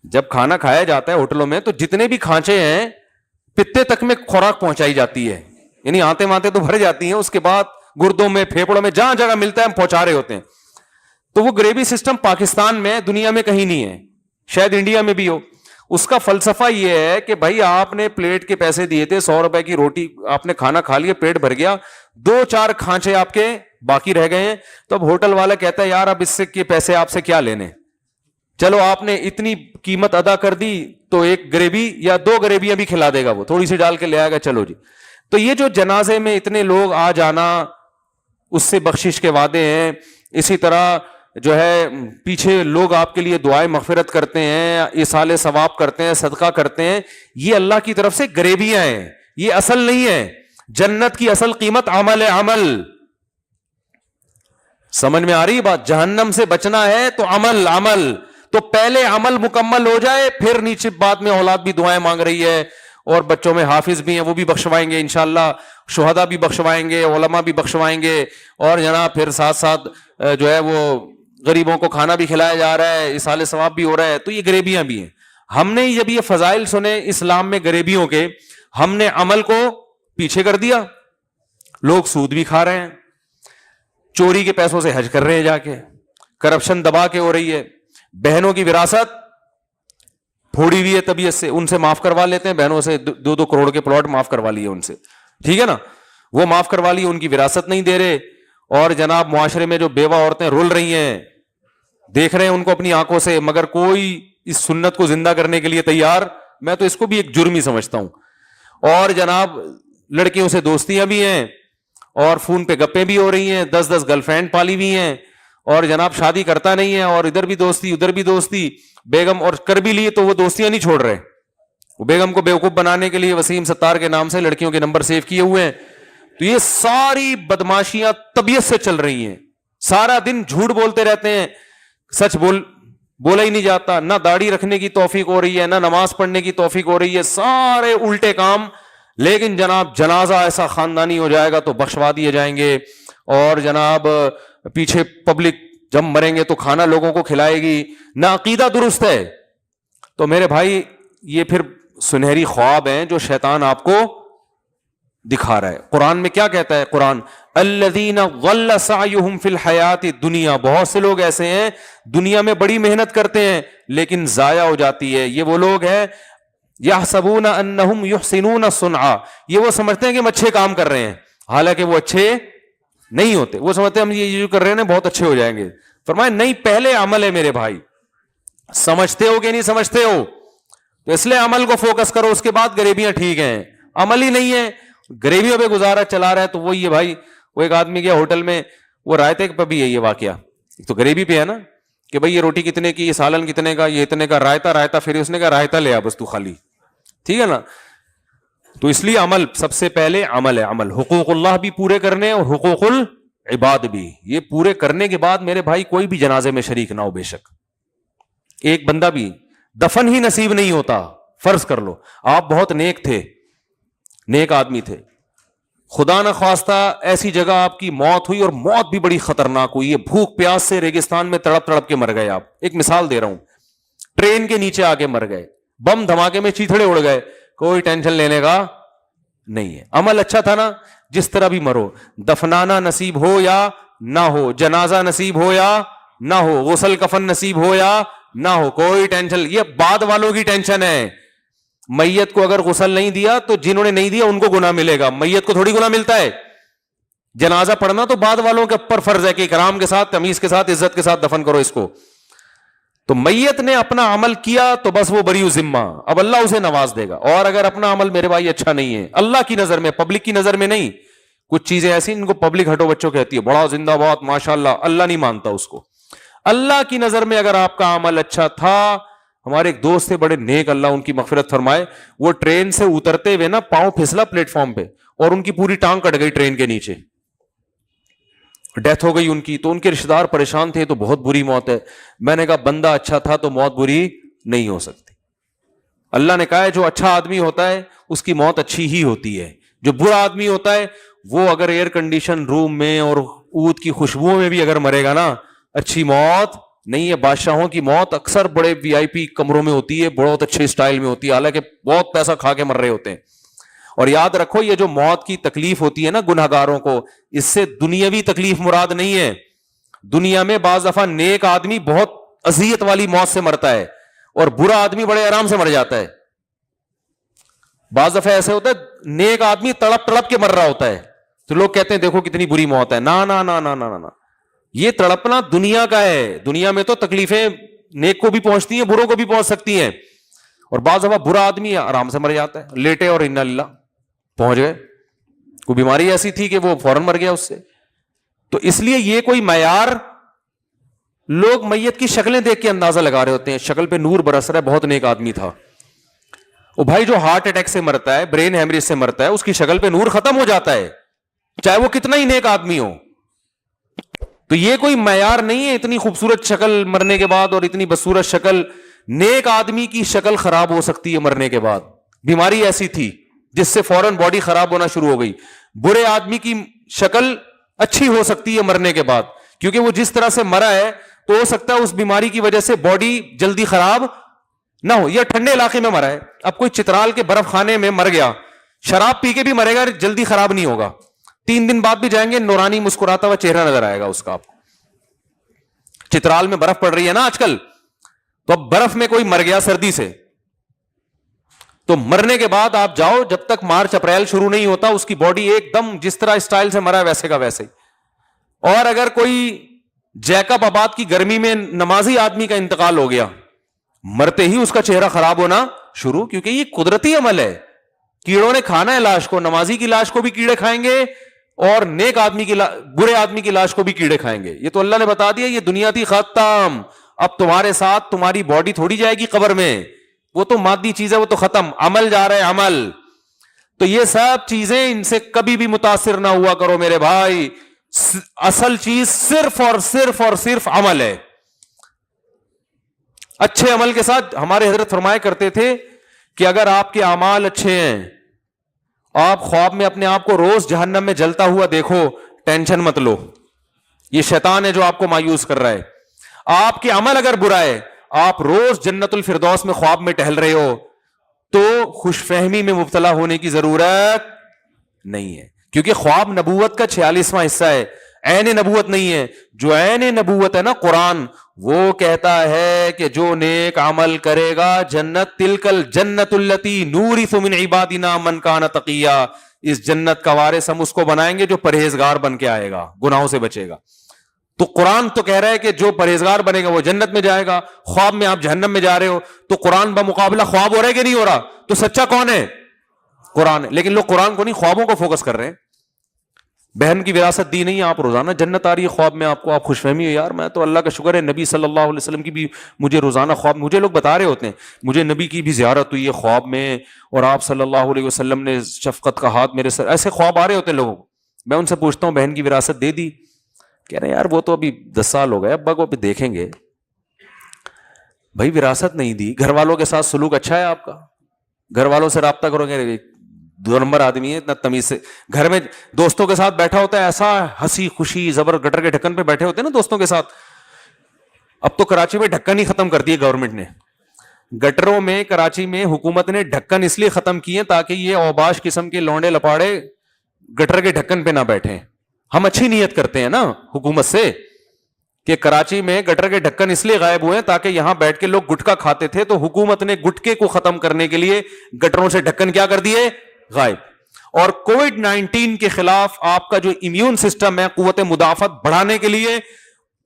جب کھانا کھایا جاتا ہے ہوٹلوں میں تو جتنے بھی کھانچے ہیں پتے تک میں خوراک پہنچائی جاتی ہے، یعنی آتے ماتے تو بھر جاتی ہیں، اس کے بعد گردوں میں، پھیپڑوں میں، جہاں جگہ ملتا ہے ہم پہنچا رہے ہوتے ہیں. تو وہ گریوی سسٹم پاکستان میں، دنیا میں کہیں نہیں ہے، شاید انڈیا میں بھی ہو. اس کا فلسفہ یہ ہے کہ بھائی آپ نے پلیٹ کے پیسے دیے تھے، 100 روپے کی روٹی، آپ نے کھانا کھا لیا، پیٹ بھر گیا، 2-4 کھانچے آپ کے باقی رہ گئے ہیں، تو اب ہوٹل والا کہتا ہے یار اب اس سے کے پیسے آپ سے کیا لینے، چلو آپ نے اتنی قیمت ادا کر دی تو ایک گریوی یا 2 گریویاں بھی کھلا دے گا، وہ تھوڑی سی ڈال کے لے آئے گا، چلو جی. تو یہ جو جنازے میں اتنے لوگ آ جانا، اس سے بخشش کے وعدے ہیں. اسی طرح جو ہے پیچھے لوگ آپ کے لیے دعائیں مغفرت کرتے ہیں، ایصال ثواب کرتے ہیں، صدقہ کرتے ہیں، یہ اللہ کی طرف سے گریبیاں ہیں، یہ اصل نہیں ہے. جنت کی اصل قیمت عمل ہے، عمل. سمجھ میں آ رہی بات؟ جہنم سے بچنا ہے تو عمل، عمل. تو پہلے عمل مکمل ہو جائے، پھر نیچے بعد میں اولاد بھی دعائیں مانگ رہی ہے، اور بچوں میں حافظ بھی ہیں، وہ بھی بخشوائیں گے انشاءاللہ، شہداء بھی بخشوائیں گے، علماء بھی بخشوائیں گے، اور جناب پھر ساتھ ساتھ جو ہے وہ غریبوں کو کھانا بھی کھلایا جا رہا ہے، ایصال ثواب بھی ہو رہا ہے. تو یہ گریبیاں بھی ہیں. ہم نے جب یہ فضائل سنے اسلام میں گریبیوں کے، ہم نے عمل کو پیچھے کر دیا. لوگ سود بھی کھا رہے ہیں، چوری کے پیسوں سے حج کر رہے ہیں جا کے، کرپشن دبا کے ہو رہی ہے، بہنوں کی وراثت پھوڑی ہوئی ہے طبیعت سے، ان سے معاف کروا لیتے ہیں، بہنوں سے 2-2 کروڑ کے پلاٹ معاف کروا لیے ان سے، ٹھیک ہے نا، وہ معاف کروا لیے، ان کی وراثت نہیں دے رہے. اور جناب معاشرے میں جو بیوہ عورتیں رول رہی ہیں، دیکھ رہے ہیں ان کو اپنی آنکھوں سے، مگر کوئی اس سنت کو زندہ کرنے کے لیے تیار. میں تو اس کو بھی ایک جرم ہی سمجھتا ہوں. اور جناب لڑکیوں سے دوستیاں بھی ہیں، اور فون پہ گپیں بھی ہو رہی ہیں، 10-10 گرل فرینڈ پالی ہوئی ہیں، اور جناب شادی کرتا نہیں ہے، اور ادھر بھی دوستی ادھر بھی دوستی، بیگم، اور کر بھی لیے تو وہ دوستیاں نہیں چھوڑ رہے. وہ بیگم کو بیوقوف بنانے کے لیے وسیم ستار کے نام سے لڑکیوں کے نمبر سیو کیے ہوئے ہیں. تو یہ ساری بدماشیاں طبیعت سے چل رہی ہیں. سارا دن جھوٹ بولتے رہتے ہیں، سچ بولا ہی نہیں جاتا، نہ داڑھی رکھنے کی توفیق ہو رہی ہے، نہ نماز پڑھنے کی توفیق ہو رہی ہے، سارے الٹے کام. لیکن جناب جنازہ ایسا خاندانی ہو جائے گا تو بخشوا دیے جائیں گے، اور جناب پیچھے پبلک جب مریں گے تو کھانا لوگوں کو کھلائے گی، نہ عقیدہ درست ہے. تو میرے بھائی یہ پھر سنہری خواب ہیں جو شیطان آپ کو دکھا رہا ہے. قرآن میں کیا کہتا ہے؟ قرآن الذین ضل سعیہم فی الحیات الدنیا، بہت سے لوگ ایسے ہیں دنیا میں بڑی محنت کرتے ہیں لیکن ضائع ہو جاتی ہے. یہ وہ لوگ ہیں یحسبون انہم یحسنون صنعا، یہ وہ سمجھتے ہیں کہ ہم اچھے کام کر رہے ہیں، حالانکہ وہ اچھے نہیں ہوتے. وہ سمجھتے ہیں ہم یہ جو کر رہے ہیں بہت اچھے ہو جائیں گے. فرمایا نہیں، پہلے عمل ہے میرے بھائی. سمجھتے ہو کہ نہیں سمجھتے ہو؟ تو اس لیے عمل کو فوکس کرو، اس کے بعد غریبیاں ٹھیک ہیں. عمل ہی نہیں ہے، غریبیوں پہ گزارا چلا رہا ہے. تو وہی ہے بھائی، وہ ایک آدمی گیا ہوٹل میں، وہ رائتے پہ بھی ہے یہ واقعہ، تو غریبی پہ ہے نا، کہ بھائی یہ روٹی کتنے کی، یہ سالن کتنے کا، یہ اتنے کا، رائتا پھر اس نے کہا رائتا لے آ بس تو خالی، ٹھیک ہے نا. تو اس لیے عمل سب سے پہلے عمل ہے. عمل حقوق اللہ بھی پورے کرنے اور حقوق العباد بھی، یہ پورے کرنے کے بعد میرے بھائی کوئی بھی جنازے میں شریک نہ ہو. بے شک ایک بندہ بھی دفن ہی نصیب نہیں ہوتا. فرض کر لو آپ بہت نیک تھے، نیک آدمی تھے، خدا نہ خواستہ ایسی جگہ آپ کی موت ہوئی اور موت بھی بڑی خطرناک ہوئی ہے, بھوک پیاس سے ریگستان میں تڑپ تڑپ کے مر گئے آپ. ایک مثال دے رہا ہوں, ٹرین کے نیچے آ کے مر گئے, بم دھماکے میں چیتھڑے اڑ گئے, کوئی ٹینشن لینے کا نہیں ہے. عمل اچھا تھا نا, جس طرح بھی مرو, دفنانا نصیب ہو یا نہ ہو, جنازہ نصیب ہو یا نہ ہو, غسل کفن نصیب ہو یا نہ ہو, کوئی ٹینشن. یہ بعد والوں کی ٹینشن ہے. میت کو اگر غسل نہیں دیا تو جنہوں نے نہیں دیا ان کو گناہ ملے گا, میت کو تھوڑی گناہ ملتا ہے. جنازہ پڑھنا تو بعد والوں کے اوپر فرض ہے کہ اکرام کے ساتھ, تمیز کے ساتھ, عزت کے ساتھ دفن کرو اس کو. تو میت نے اپنا عمل کیا تو بس وہ بری ذمہ, اب اللہ اسے نواز دے گا. اور اگر اپنا عمل میرے بھائی اچھا نہیں ہے, اللہ کی نظر میں, پبلک کی نظر میں نہیں, کچھ چیزیں ایسی ان کو پبلک ہٹو بچوں کہتی ہے, بڑا زندہ باد ماشاءاللہ, اللہ نہیں مانتا اس کو. اللہ کی نظر میں اگر آپ کا عمل اچھا تھا, ہمارے ایک دوست تھے بڑے نیک, اللہ ان کی مغفرت فرمائے, وہ ٹرین سے اترتے ہوئے نا پاؤں پھسلا پلیٹ فارم پہ اور ان کی پوری ٹانگ کٹ گئی ٹرین کے نیچے, ڈیتھ ہو گئی ان کی. تو ان کے رشتہ دار پریشان تھے, تو بہت بری موت ہے. میں نے کہا بندہ اچھا تھا تو موت بری نہیں ہو سکتی. اللہ نے کہا ہے جو اچھا آدمی ہوتا ہے اس کی موت اچھی ہی ہوتی ہے, جو برا آدمی ہوتا ہے وہ اگر ایئر کنڈیشن روم میں اور اود کی خوشبوؤں میں بھی اگر مرے گا نا, اچھی موت نہیں ہے. بادشاہوں کی موت اکثر بڑے وی آئی پی کمروں میں ہوتی ہے, بہت اچھے اسٹائل میں ہوتی ہے, حالانکہ بہت پیسہ کھا کے مر رہے ہوتے ہیں. اور یاد رکھو یہ جو موت کی تکلیف ہوتی ہے نا گنہگاروں کو, اس سے دنیاوی تکلیف مراد نہیں ہے. دنیا میں بعض دفعہ نیک آدمی بہت اذیت والی موت سے مرتا ہے اور برا آدمی بڑے آرام سے مر جاتا ہے. بعض دفعہ ایسے ہوتا ہے نیک آدمی تڑپ تڑپ کے مر رہا ہوتا ہے, تو لوگ کہتے ہیں دیکھو کتنی بری موت ہے. نا نا نا نا نا نا, یہ تڑپنا دنیا کا ہے. دنیا میں تو تکلیفیں نیک کو بھی پہنچتی ہیں, بروں کو بھی پہنچ سکتی ہیں. اور بعض دفعہ برا آدمی آرام سے مر جاتا ہے, لیٹے اور انا للہ پہنچ گئے, کوئی بیماری ایسی تھی کہ وہ فوراً مر گیا اس سے. تو اس لیے یہ کوئی معیار, لوگ میت کی شکلیں دیکھ کے اندازہ لگا رہے ہوتے ہیں, شکل پہ نور برس رہا ہے, بہت نیک آدمی تھا. وہ بھائی جو ہارٹ اٹیک سے مرتا ہے, برین ہیمریج سے مرتا ہے, اس کی شکل پہ نور ختم ہو جاتا ہے, چاہے وہ کتنا ہی نیک آدمی ہو. تو یہ کوئی معیار نہیں ہے اتنی خوبصورت شکل مرنے کے بعد اور اتنی بدصورت شکل. نیک آدمی کی شکل خراب ہو سکتی ہے مرنے کے بعد, بیماری ایسی تھی جس سے فوراً باڈی خراب ہونا شروع ہو گئی. برے آدمی کی شکل اچھی ہو سکتی ہے مرنے کے بعد, کیونکہ وہ جس طرح سے مرا ہے تو ہو سکتا ہے اس بیماری کی وجہ سے باڈی جلدی خراب نہ ہو. یا ٹھنڈے علاقے میں مرا ہے, اب کوئی چترال کے برف خانے میں مر گیا, شراب پی کے بھی مرے گا, جلدی خراب نہیں ہوگا, 3 دن بعد بھی جائیں گے نورانی مسکراتا ہوا چہرہ نظر آئے گا اس کا. آپ کو چترال میں برف پڑ رہی ہے نا آج کل, تو اب برف میں کوئی مر گیا سردی سے, تو مرنے کے بعد آپ جاؤ, جب تک مارچ اپریل شروع نہیں ہوتا اس کی باڈی ایک دم جس طرح اسٹائل سے مرا ہے ویسے کا ویسے. اور اگر کوئی جیکب آباد کی گرمی میں نمازی آدمی کا انتقال ہو گیا, مرتے ہی اس کا چہرہ خراب ہونا شروع, کیونکہ یہ قدرتی عمل ہے. کیڑوں نے کھانا ہے لاش کو, نمازی کی لاش کو بھی کیڑے کھائیں گے اور نیک آدمی کی برے آدمی کی لاش کو بھی کیڑے کھائیں گے. یہ تو اللہ نے بتا دیا, یہ دنیا تھی ختم, اب تمہارے ساتھ تمہاری باڈی تھوڑی جائے گی قبر میں, وہ تو مادی چیز ہے, وہ تو ختم, عمل جا رہا ہے عمل. تو یہ سب چیزیں ان سے کبھی بھی متاثر نہ ہوا کرو میرے بھائی. اصل چیز صرف اور صرف اور صرف عمل ہے. اچھے عمل کے ساتھ ہمارے حضرت فرمایا کرتے تھے کہ اگر آپ کے اعمال اچھے ہیں, آپ خواب میں اپنے آپ کو روز جہنم میں جلتا ہوا دیکھو, ٹینشن مت لو, یہ شیطان ہے جو آپ کو مایوس کر رہا ہے. آپ کے عمل اگر برا ہے, آپ روز جنت الفردوس میں خواب میں ٹہل رہے ہو, تو خوش فہمی میں مبتلا ہونے کی ضرورت نہیں ہے, کیونکہ خواب نبوت کا 46واں حصہ ہے, عین نبوت نہیں ہے. جو عین نبوت ہے نا قرآن, وہ کہتا ہے کہ جو نیک عمل کرے گا جنت, تلکل جنت التی نورث من عبادنا من کان تقیا, اس جنت کا وارث ہم اس کو بنائیں گے جو پرہیزگار بن کے آئے گا, گناہوں سے بچے گا. تو قرآن تو کہہ رہا ہے کہ جو پرہیزگار بنے گا وہ جنت میں جائے گا. خواب میں آپ جہنم میں جا رہے ہو, تو قرآن بمقابلہ خواب ہو رہا ہے کہ نہیں ہو رہا؟ تو سچا کون ہے؟ قرآن ہے. لیکن لوگ قرآن کو نہیں, خوابوں کو فوکس کر رہے ہیں. بہن کی وراثت دی نہیں, آپ روزانہ جنت آ رہی ہے خواب میں آپ کو, آپ خوش فہمی ہو, یار میں تو اللہ کا شکر ہے نبی صلی اللہ علیہ وسلم کی بھی مجھے روزانہ خواب, مجھے لوگ بتا رہے ہوتے ہیں مجھے نبی کی بھی زیارت ہوئی ہے خواب میں, اور آپ صلی اللہ علیہ وسلم نے شفقت کا ہاتھ میرے سر, ایسے خواب آ رہے ہوتے ہیں لوگوں کو. میں ان سے پوچھتا ہوں بہن کی وراثت دے دی؟ کہہ رہے ہیں یار وہ تو ابھی 10 سال ہو گئے, ابا کو ابھی دیکھیں گے. بھائی وراثت نہیں دی, گھر والوں کے ساتھ سلوک اچھا ہے آپ کا, گھر والوں سے رابطہ کرو گے, 2 نمبر آدمی ہے, اتنا تمیز سے گھر میں دوستوں کے ساتھ بیٹھا ہوتا ہے, ایسا ہنسی خوشی زبر, گٹر کے ڈھکن پہ بیٹھے ہوتے ہیں نا دوستوں کے ساتھ. اب تو کراچی میں ڈھکن ہی ختم کر دیے گورنمنٹ نے. گٹروں میں کراچی میں حکومت نے ڈھکن اس لیے ختم کیے تاکہ یہ اوباش قسم کے لونڈے لپاڑے گٹر کے ڈھکن پہ نہ بیٹھیں. ہم اچھی نیت کرتے ہیں نا حکومت سے کہ کراچی میں گٹر کے ڈھکن اس لیے غائب ہوئے تاکہ یہاں بیٹھ کے لوگ گٹکا کھاتے تھے, تو حکومت نے گٹکے کو ختم کرنے کے لیے گٹروں سے ڈھکن کیا کر دیے, غائب. اور کووڈ-19 کے خلاف آپ کا جو امیون سسٹم ہے, قوت مدافعت بڑھانے کے لیے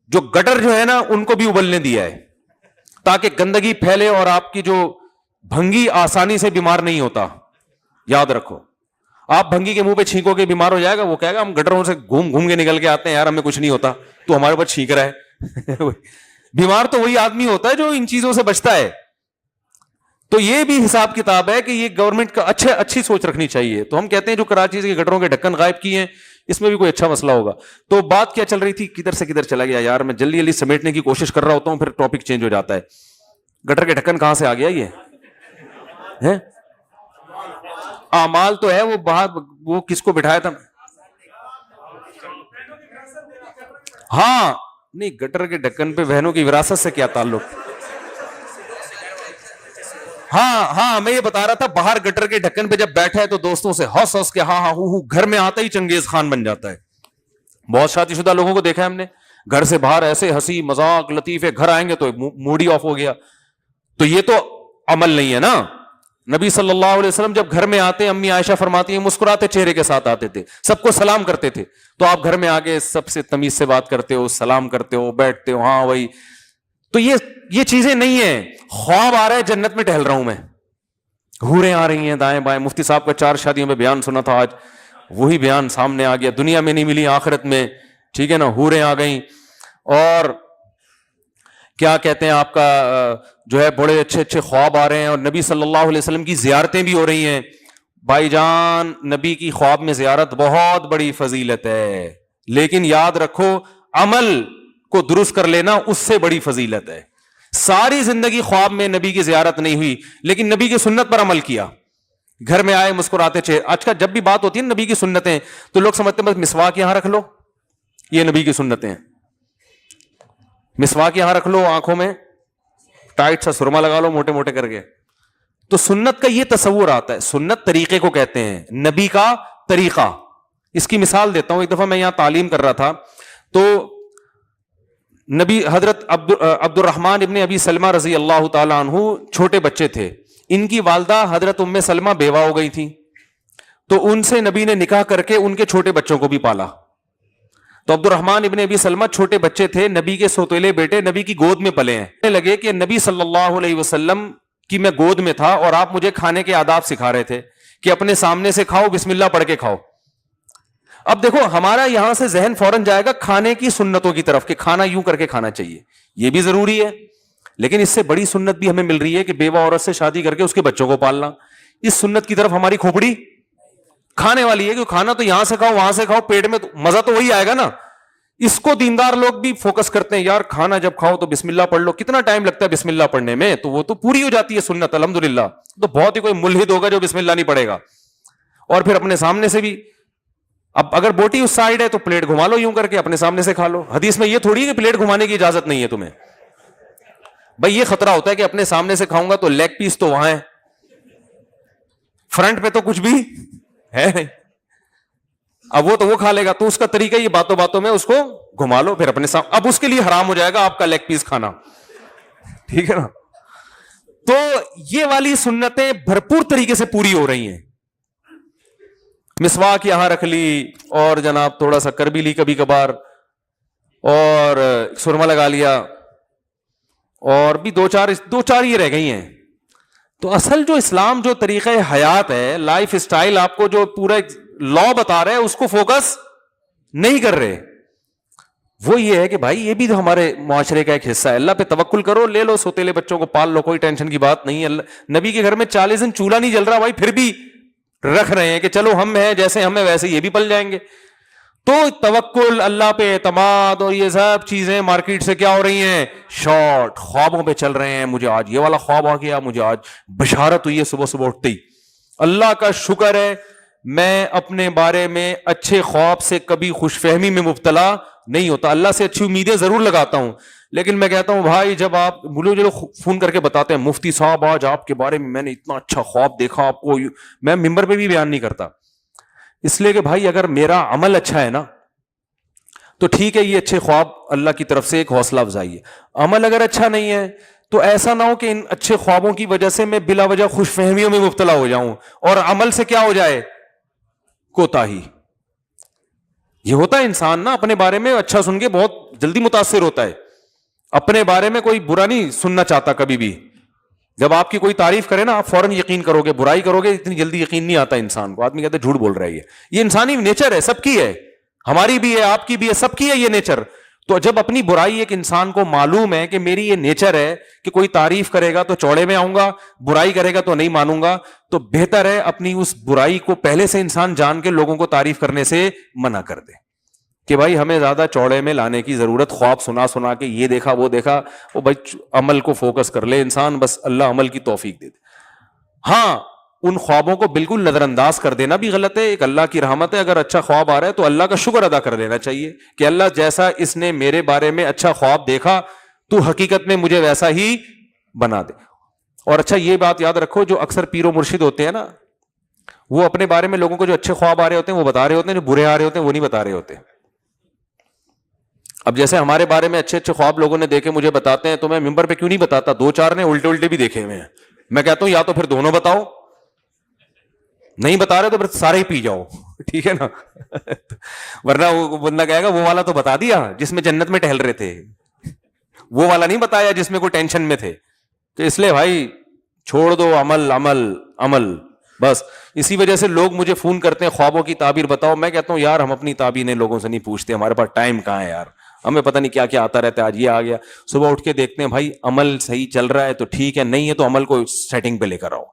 جو گٹر جو ہے نا ان کو بھی ابلنے دیا ہے تاکہ گندگی پھیلے اور آپ کی جو بھنگی آسانی سے بیمار نہیں ہوتا. یاد رکھو, آپ بھنگی کے منہ پہ چھینکو کے بیمار ہو جائے گا, وہ کہے گا ہم گٹروں سے گھوم گھوم کے نکل کے آتے ہیں یار, ہمیں کچھ نہیں ہوتا, تو ہمارے اوپر چھینک رہا ہے. بیمار تو وہی آدمی ہوتا ہے جو ان چیزوں سے بچتا ہے. تو یہ بھی حساب کتاب ہے کہ یہ گورنمنٹ کا اچھی سوچ رکھنی چاہیے. تو ہم کہتے ہیں جو کراچی کے گٹروں کے ڈھکن غائب کیے ہیں اس میں بھی کوئی اچھا مسئلہ ہوگا. تو بات کیا چل رہی تھی, کدھر سے کدھر چلا گیا یار, میں جلدی جلدی سمیٹنے کی کوشش کر رہا ہوتا ہوں, پھر ٹاپک چینج ہو جاتا ہے. گٹر کے ڈھکن کہاں سے آ گیا, یہ اعمال تو ہے, وہ باہر وہ کس کو بٹھایا تھا, ہاں نہیں گٹر کے ڈھکن پہ بہنوں کی وراثت سے کیا تعلق. ہاں میں یہ بتا رہا تھا, باہر گٹر کے ڈھکن پہ جب بیٹھا ہے تو دوستوں سے ہنس ہنس کے ہاں گھر میں آتا ہی چنگیز خان بن جاتا ہے. بہت شادی شدہ لوگوں کو دیکھا ہے ہم نے, گھر سے باہر ایسے ہنسی مذاق لطیفے, گھر آئیں گے تو موڈ ہی آف ہو گیا. تو یہ تو عمل نہیں ہے نا. نبی صلی اللہ علیہ وسلم جب گھر میں آتے, امی عائشہ فرماتی ہیں مسکراتے چہرے کے ساتھ آتے تھے, سب کو سلام کرتے تھے. تو آپ گھر میں آگے سب سے تمیز سے بات کرتے ہو, سلام کرتے ہو, بیٹھتے ہو, ہاں وہی. تو یہ چیزیں نہیں ہیں. خواب آ رہا ہے جنت میں ٹہل رہا ہوں میں, حوریں آ رہی ہیں دائیں بائیں. مفتی صاحب کا 4 شادیوں میں بیان سنا تھا, آج وہی بیان سامنے آ گیا. دنیا میں نہیں ملی, آخرت میں, ٹھیک ہے نا, حوریں آ گئیں. اور کیا کہتے ہیں آپ کا جو ہے بڑے اچھے اچھے خواب آ رہے ہیں, اور نبی صلی اللہ علیہ وسلم کی زیارتیں بھی ہو رہی ہیں. بھائی جان, نبی کی خواب میں زیارت بہت بڑی فضیلت ہے, لیکن یاد رکھو عمل کو درست کر لینا اس سے بڑی فضیلت ہے. ساری زندگی خواب میں نبی کی زیارت نہیں ہوئی, لیکن نبی کی سنت پر عمل کیا, گھر میں آئے مسکراتے چہرے. آج کا جب بھی بات ہوتی ہے نبی کی سنتیں, تو لوگ سمجھتے ہیں بس مسواک یہاں رکھ لو, یہ نبی کی سنتیں ہیں. مسواک یہاں رکھ لو, آنکھوں میں ٹائٹ سا سرما لگا لو موٹے موٹے کر کے. تو سنت کا یہ تصور آتا ہے. سنت طریقے کو کہتے ہیں, نبی کا طریقہ. اس کی مثال دیتا ہوں. ایک دفعہ میں یہاں تعلیم کر رہا تھا, تو نبی حضرت عبد الرحمن ابن ابی سلمہ رضی اللہ تعالیٰ عنہ چھوٹے بچے تھے. ان کی والدہ حضرت ام سلمہ بیوہ ہو گئی تھی, تو ان سے نبی نے نکاح کر کے ان کے چھوٹے بچوں کو بھی پالا. تو عبد الرحمن ابن ابی سلمہ چھوٹے بچے تھے, نبی کے سوتیلے بیٹے نبی کی گود میں پلے ہیں. لگے کہ نبی صلی اللہ علیہ وسلم کی میں گود میں تھا اور آپ مجھے کھانے کے آداب سکھا رہے تھے کہ اپنے سامنے سے کھاؤ, بسم اللہ پڑھ کے کھاؤ. اب دیکھو ہمارا یہاں سے ذہن فوراً جائے گا کھانے کی سنتوں کی طرف کہ کھانا یوں کر کے کھانا چاہیے, یہ بھی ضروری ہے, لیکن اس سے بڑی سنت بھی ہمیں مل رہی ہے کہ بیوہ عورت سے شادی کر کے اس کے بچوں کو پالنا. اس سنت کی طرف ہماری کھوپڑی کھانے والی ہے کہ کھانا تو یہاں سے کھاؤ وہاں سے کھاؤ, پیٹ میں مزہ تو وہی آئے گا نا. اس کو دیندار لوگ بھی فوکس کرتے ہیں, یار کھانا جب کھاؤ تو بسم اللہ پڑھ لو. کتنا ٹائم لگتا ہے بسم اللہ پڑھنے میں, تو وہ تو پوری ہو جاتی ہے سنت الحمدللہ. تو بہت ہی کوئی ملحد ہوگا جو بسم اللہ نہیں پڑھے گا. اور پھر اپنے سامنے سے بھی, اب اگر بوٹی اس سائڈ ہے تو پلیٹ گھما لو یوں کر کے, اپنے سامنے سے کھا لو. حدیث میں یہ تھوڑی ہے کہ پلیٹ گھمانے کی اجازت نہیں ہے تمہیں. بھائی یہ خطرہ ہوتا ہے کہ اپنے سامنے سے کھاؤں گا تو لیگ پیس تو وہاں ہے, فرنٹ پہ تو کچھ بھی ہے نہیں, اب وہ تو وہ کھا لے گا. تو اس کا طریقہ یہ باتوں باتوں میں اس کو گھما لو, پھر اپنے سامنے, اب اس کے لیے حرام ہو جائے گا آپ کا لیگ پیس کھانا, ٹھیک ہے نا. تو یہ والی سنتیں بھرپور طریقے سے پوری ہو رہی ہیں. مسواک یہاں رکھ لی, اور جناب تھوڑا سا کر بھی لی کبھی کبھار, اور سرما لگا لیا, اور بھی دو چار یہ رہ گئی ہیں. تو اصل جو اسلام جو طریقہ حیات ہے, لائف اسٹائل آپ کو جو پورا لا بتا رہے ہیں اس کو فوکس نہیں کر رہے. وہ یہ ہے کہ بھائی یہ بھی تو ہمارے معاشرے کا ایک حصہ ہے. اللہ پہ توکل کرو, لے لو سوتیلے بچوں کو پال لو, کوئی ٹینشن کی بات نہیں ہے. نبی کے گھر میں 40 دن چولہا نہیں جل رہا بھائی, پھر بھی رکھ رہے ہیں کہ چلو ہم ہیں جیسے ہم ہیں ویسے یہ بھی پل جائیں گے. تو توکل, اللہ پہ اعتماد, اور یہ سب چیزیں مارکیٹ سے کیا ہو رہی ہیں, شارٹ خوابوں پہ چل رہے ہیں. مجھے آج یہ والا خواب آ گیا, مجھے آج بشارت ہوئی ہے صبح صبح اٹھتے ہی, اللہ کا شکر ہے میں اپنے بارے میں اچھے خواب سے کبھی خوش فہمی میں مبتلا نہیں ہوتا. اللہ سے اچھی امیدیں ضرور لگاتا ہوں, لیکن میں کہتا ہوں بھائی جب آپ مجھے جو فون کر کے بتاتے ہیں مفتی صاحب آج آپ کے بارے میں نے اتنا اچھا خواب دیکھا, آپ کو میں ممبر پہ بھی بیان نہیں کرتا, اس لیے کہ بھائی اگر میرا عمل اچھا ہے نا تو ٹھیک ہے, یہ اچھے خواب اللہ کی طرف سے ایک حوصلہ افزائی ہے. عمل اگر اچھا نہیں ہے تو ایسا نہ ہو کہ ان اچھے خوابوں کی وجہ سے میں بلا وجہ خوش فہمیوں میں مبتلا ہو جاؤں اور عمل سے کیا ہو جائے, کوتاہی. یہ ہوتا ہے انسان نا اپنے بارے میں اچھا سن کے بہت جلدی متاثر ہوتا ہے, اپنے بارے میں کوئی برا نہیں سننا چاہتا کبھی بھی. جب آپ کی کوئی تعریف کرے نا آپ فوراً یقین کرو گے, برائی کرو گے اتنی جلدی یقین نہیں آتا انسان کو. آدمی کہتا ہے جھوٹ بول رہا ہے, یہ انسانی نیچر ہے, سب کی ہے, ہماری بھی ہے, آپ کی بھی ہے, سب کی ہے یہ نیچر. تو جب اپنی برائی ایک انسان کو معلوم ہے کہ میری یہ نیچر ہے کہ کوئی تعریف کرے گا تو چوڑے میں آؤں گا, برائی کرے گا تو نہیں مانوں گا, تو بہتر ہے اپنی اس برائی کو پہلے سے انسان جان کے لوگوں کو تعریف کرنے سے منع کر دے کہ بھائی ہمیں زیادہ چوڑے میں لانے کی ضرورت, خواب سنا سنا کے یہ دیکھا وہ دیکھا, وہ بھائی عمل کو فوکس کر لے انسان, بس اللہ عمل کی توفیق دے دے. ہاں ان خوابوں کو بالکل نظر انداز کر دینا بھی غلط ہے, ایک اللہ کی رحمت ہے, اگر اچھا خواب آ رہا ہے تو اللہ کا شکر ادا کر دینا چاہیے کہ اللہ جیسا اس نے میرے بارے میں اچھا خواب دیکھا تو حقیقت میں مجھے ویسا ہی بنا دے. اور اچھا یہ بات یاد رکھو, جو اکثر پیر و مرشد ہوتے ہیں نا وہ اپنے بارے میں لوگوں کو جو اچھے خواب آ رہے ہوتے ہیں وہ بتا رہے ہوتے ہیں, جو برے آ رہے ہوتے ہیں وہ نہیں بتا رہے ہوتے. اب جیسے ہمارے بارے میں اچھے اچھے خواب لوگوں نے دیکھے مجھے بتاتے ہیں تو میں ممبر پہ کیوں نہیں بتاتا, 2-4 نے الٹے الٹے بھی دیکھے ہوئے ہیں, میں کہتا ہوں یا تو پھر دونوں بتاؤ, نہیں بتا رہے تو پھر سارے ہی پی جاؤ, ٹھیک ہے نا, ورنہ وہ بندہ کہے گا وہ والا تو بتا دیا جس میں جنت میں ٹہل رہے تھے, وہ والا نہیں بتایا جس میں کوئی ٹینشن میں تھے. تو اس لیے بھائی چھوڑ دو, عمل عمل عمل بس. اسی وجہ سے لوگ مجھے فون کرتے ہیں خوابوں کی تعبیر بتاؤ, میں کہتا ہوں یار ہم اپنی تعبیریں لوگوں سے نہیں پوچھتے, ہمارے پاس ٹائم کہاں ہے یار, ہمیں پتہ نہیں کیا کیا آتا رہتا ہے, آج یہ آ گیا. صبح اٹھ کے دیکھتے ہیں بھائی عمل صحیح چل رہا ہے تو ٹھیک ہے, نہیں ہے تو عمل کو سیٹنگ پہ لے کر آؤ,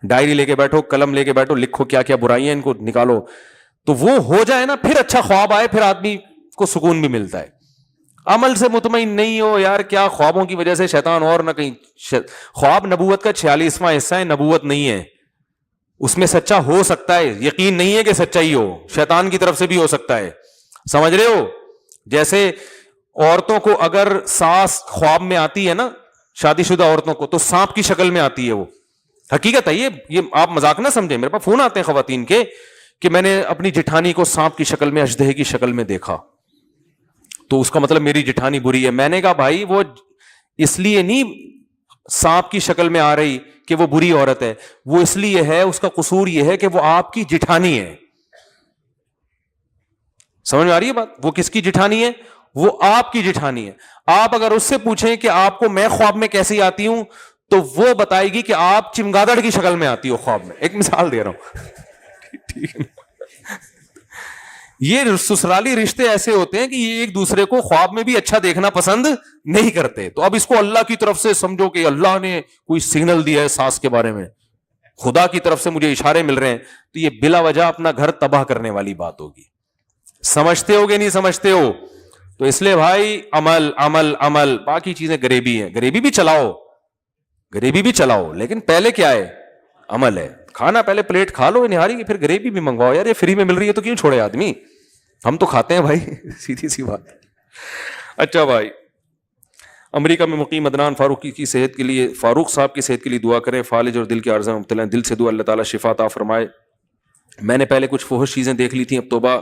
ڈائری لے کے بیٹھو, قلم لے کے بیٹھو, لکھو کیا کیا برائیاں ان کو نکالو, تو وہ ہو جائے نا پھر اچھا خواب آئے, پھر آدمی کو سکون بھی ملتا ہے. عمل سے مطمئن نہیں ہو یار, کیا خوابوں کی وجہ سے شیطان اور نہ کہیں. خواب نبوت کا 46واں حصہ ہے, نبوت نہیں ہے, اس میں سچا ہو سکتا ہے, یقین نہیں ہے کہ سچائی ہو, شیطان کی طرف سے بھی ہو سکتا ہے, سمجھ رہے ہو. جیسے عورتوں کو اگر ساس خواب میں آتی ہے نا, شادی شدہ عورتوں کو, تو سانپ کی شکل میں آتی ہے, وہ حقیقت ہے. یہ آپ مذاق نہ سمجھیں, میرے پاس فون آتے ہیں خواتین کے کہ میں نے اپنی جٹھانی کو سانپ کی شکل میں, اژدہے کی شکل میں دیکھا, تو اس کا مطلب میری جٹھانی بری ہے. میں نے کہا بھائی وہ اس لیے نہیں سانپ کی شکل میں آ رہی کہ وہ بری عورت ہے, وہ اس لیے ہے, اس کا قصور یہ ہے کہ وہ آپ کی جٹھانی ہے. سمجھ میں آ رہی ہے بات, وہ کس کی جٹھانی ہے, وہ آپ کی جٹھانی ہے. آپ اگر اس سے پوچھیں کہ آپ کو میں خواب میں کیسی آتی ہوں تو وہ بتائے گی کہ آپ چمگادڑ کی شکل میں آتی ہو خواب میں. ایک مثال دے رہا ہوں. یہ سسرالی رشتے ایسے ہوتے ہیں کہ یہ ایک دوسرے کو خواب میں بھی اچھا دیکھنا پسند نہیں کرتے. تو اب اس کو اللہ کی طرف سے سمجھو کہ اللہ نے کوئی سگنل دیا ہے ساس کے بارے میں, خدا کی طرف سے مجھے اشارے مل رہے ہیں, تو یہ بلا وجہ اپنا گھر تباہ کرنے والی بات ہوگی. سمجھتے ہو گے نہیں سمجھتے ہو؟ تو اس لیے بھائی عمل عمل عمل, باقی چیزیں غریبی ہیں, غریبی بھی چلاؤ, غریبی بھی چلاؤ, لیکن پہلے کیا ہے, عمل ہے. کھانا پہلے پلیٹ کھا لو نہاری کی, پھر غریبی بھی منگواؤ. یار یہ فری میں مل رہی ہے تو کیوں چھوڑے آدمی, ہم تو کھاتے ہیں بھائی, سیدھی سی بات. اچھا بھائی, امریکہ میں مقیم عدنان فاروقی کی صحت کے لیے, فاروق صاحب کی صحت کے لیے دعا کریں. فالج اور دل کے عارضہ میں مبتلا ہیں, دل سے دعا, اللہ تعالیٰ شفا عطا فرمائے. میں نے پہلے کچھ فحش چیزیں دیکھ لی تھیں, اب توبہ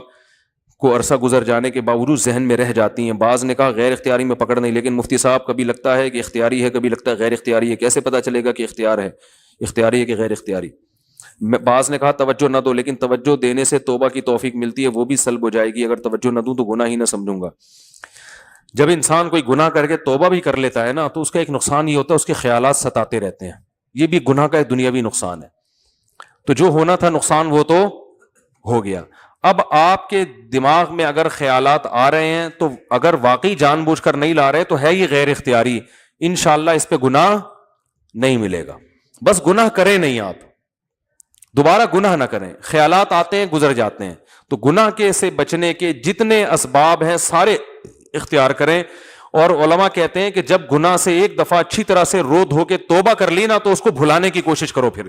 کو عرصہ گزر جانے کے باوجود ذہن میں رہ جاتی ہیں. بعض نے کہا غیر اختیاری میں پکڑ نہیں, لیکن مفتی صاحب کبھی لگتا ہے کہ اختیاری ہے, کبھی لگتا ہے غیر اختیاری ہے, کیسے پتہ چلے گا کہ اختیار ہے, اختیاری ہے کہ غیر اختیاری؟ بعض نے کہا توجہ نہ دو, لیکن توجہ دینے سے توبہ کی توفیق ملتی ہے, وہ بھی سلب ہو جائے گی. اگر توجہ نہ دوں تو گناہ ہی نہ سمجھوں گا. جب انسان کوئی گناہ کر کے توبہ بھی کر لیتا ہے نا, تو اس کا ایک نقصان یہ ہوتا ہے, اس کے خیالات ستاتے رہتے ہیں. یہ بھی گناہ کا ایک دنیاوی نقصان ہے. تو جو ہونا تھا نقصان وہ تو ہو گیا. اب آپ کے دماغ میں اگر خیالات آ رہے ہیں تو اگر واقعی جان بوجھ کر نہیں لا رہے تو ہے یہ غیر اختیاری, انشاءاللہ اس پہ گناہ نہیں ملے گا. بس گناہ کریں نہیں, آپ دوبارہ گناہ نہ کریں. خیالات آتے ہیں گزر جاتے ہیں, تو گناہ کے سے بچنے کے جتنے اسباب ہیں سارے اختیار کریں. اور علماء کہتے ہیں کہ جب گناہ سے ایک دفعہ اچھی طرح سے رو دھو کے توبہ کر لی نا, تو اس کو بھلانے کی کوشش کرو. پھر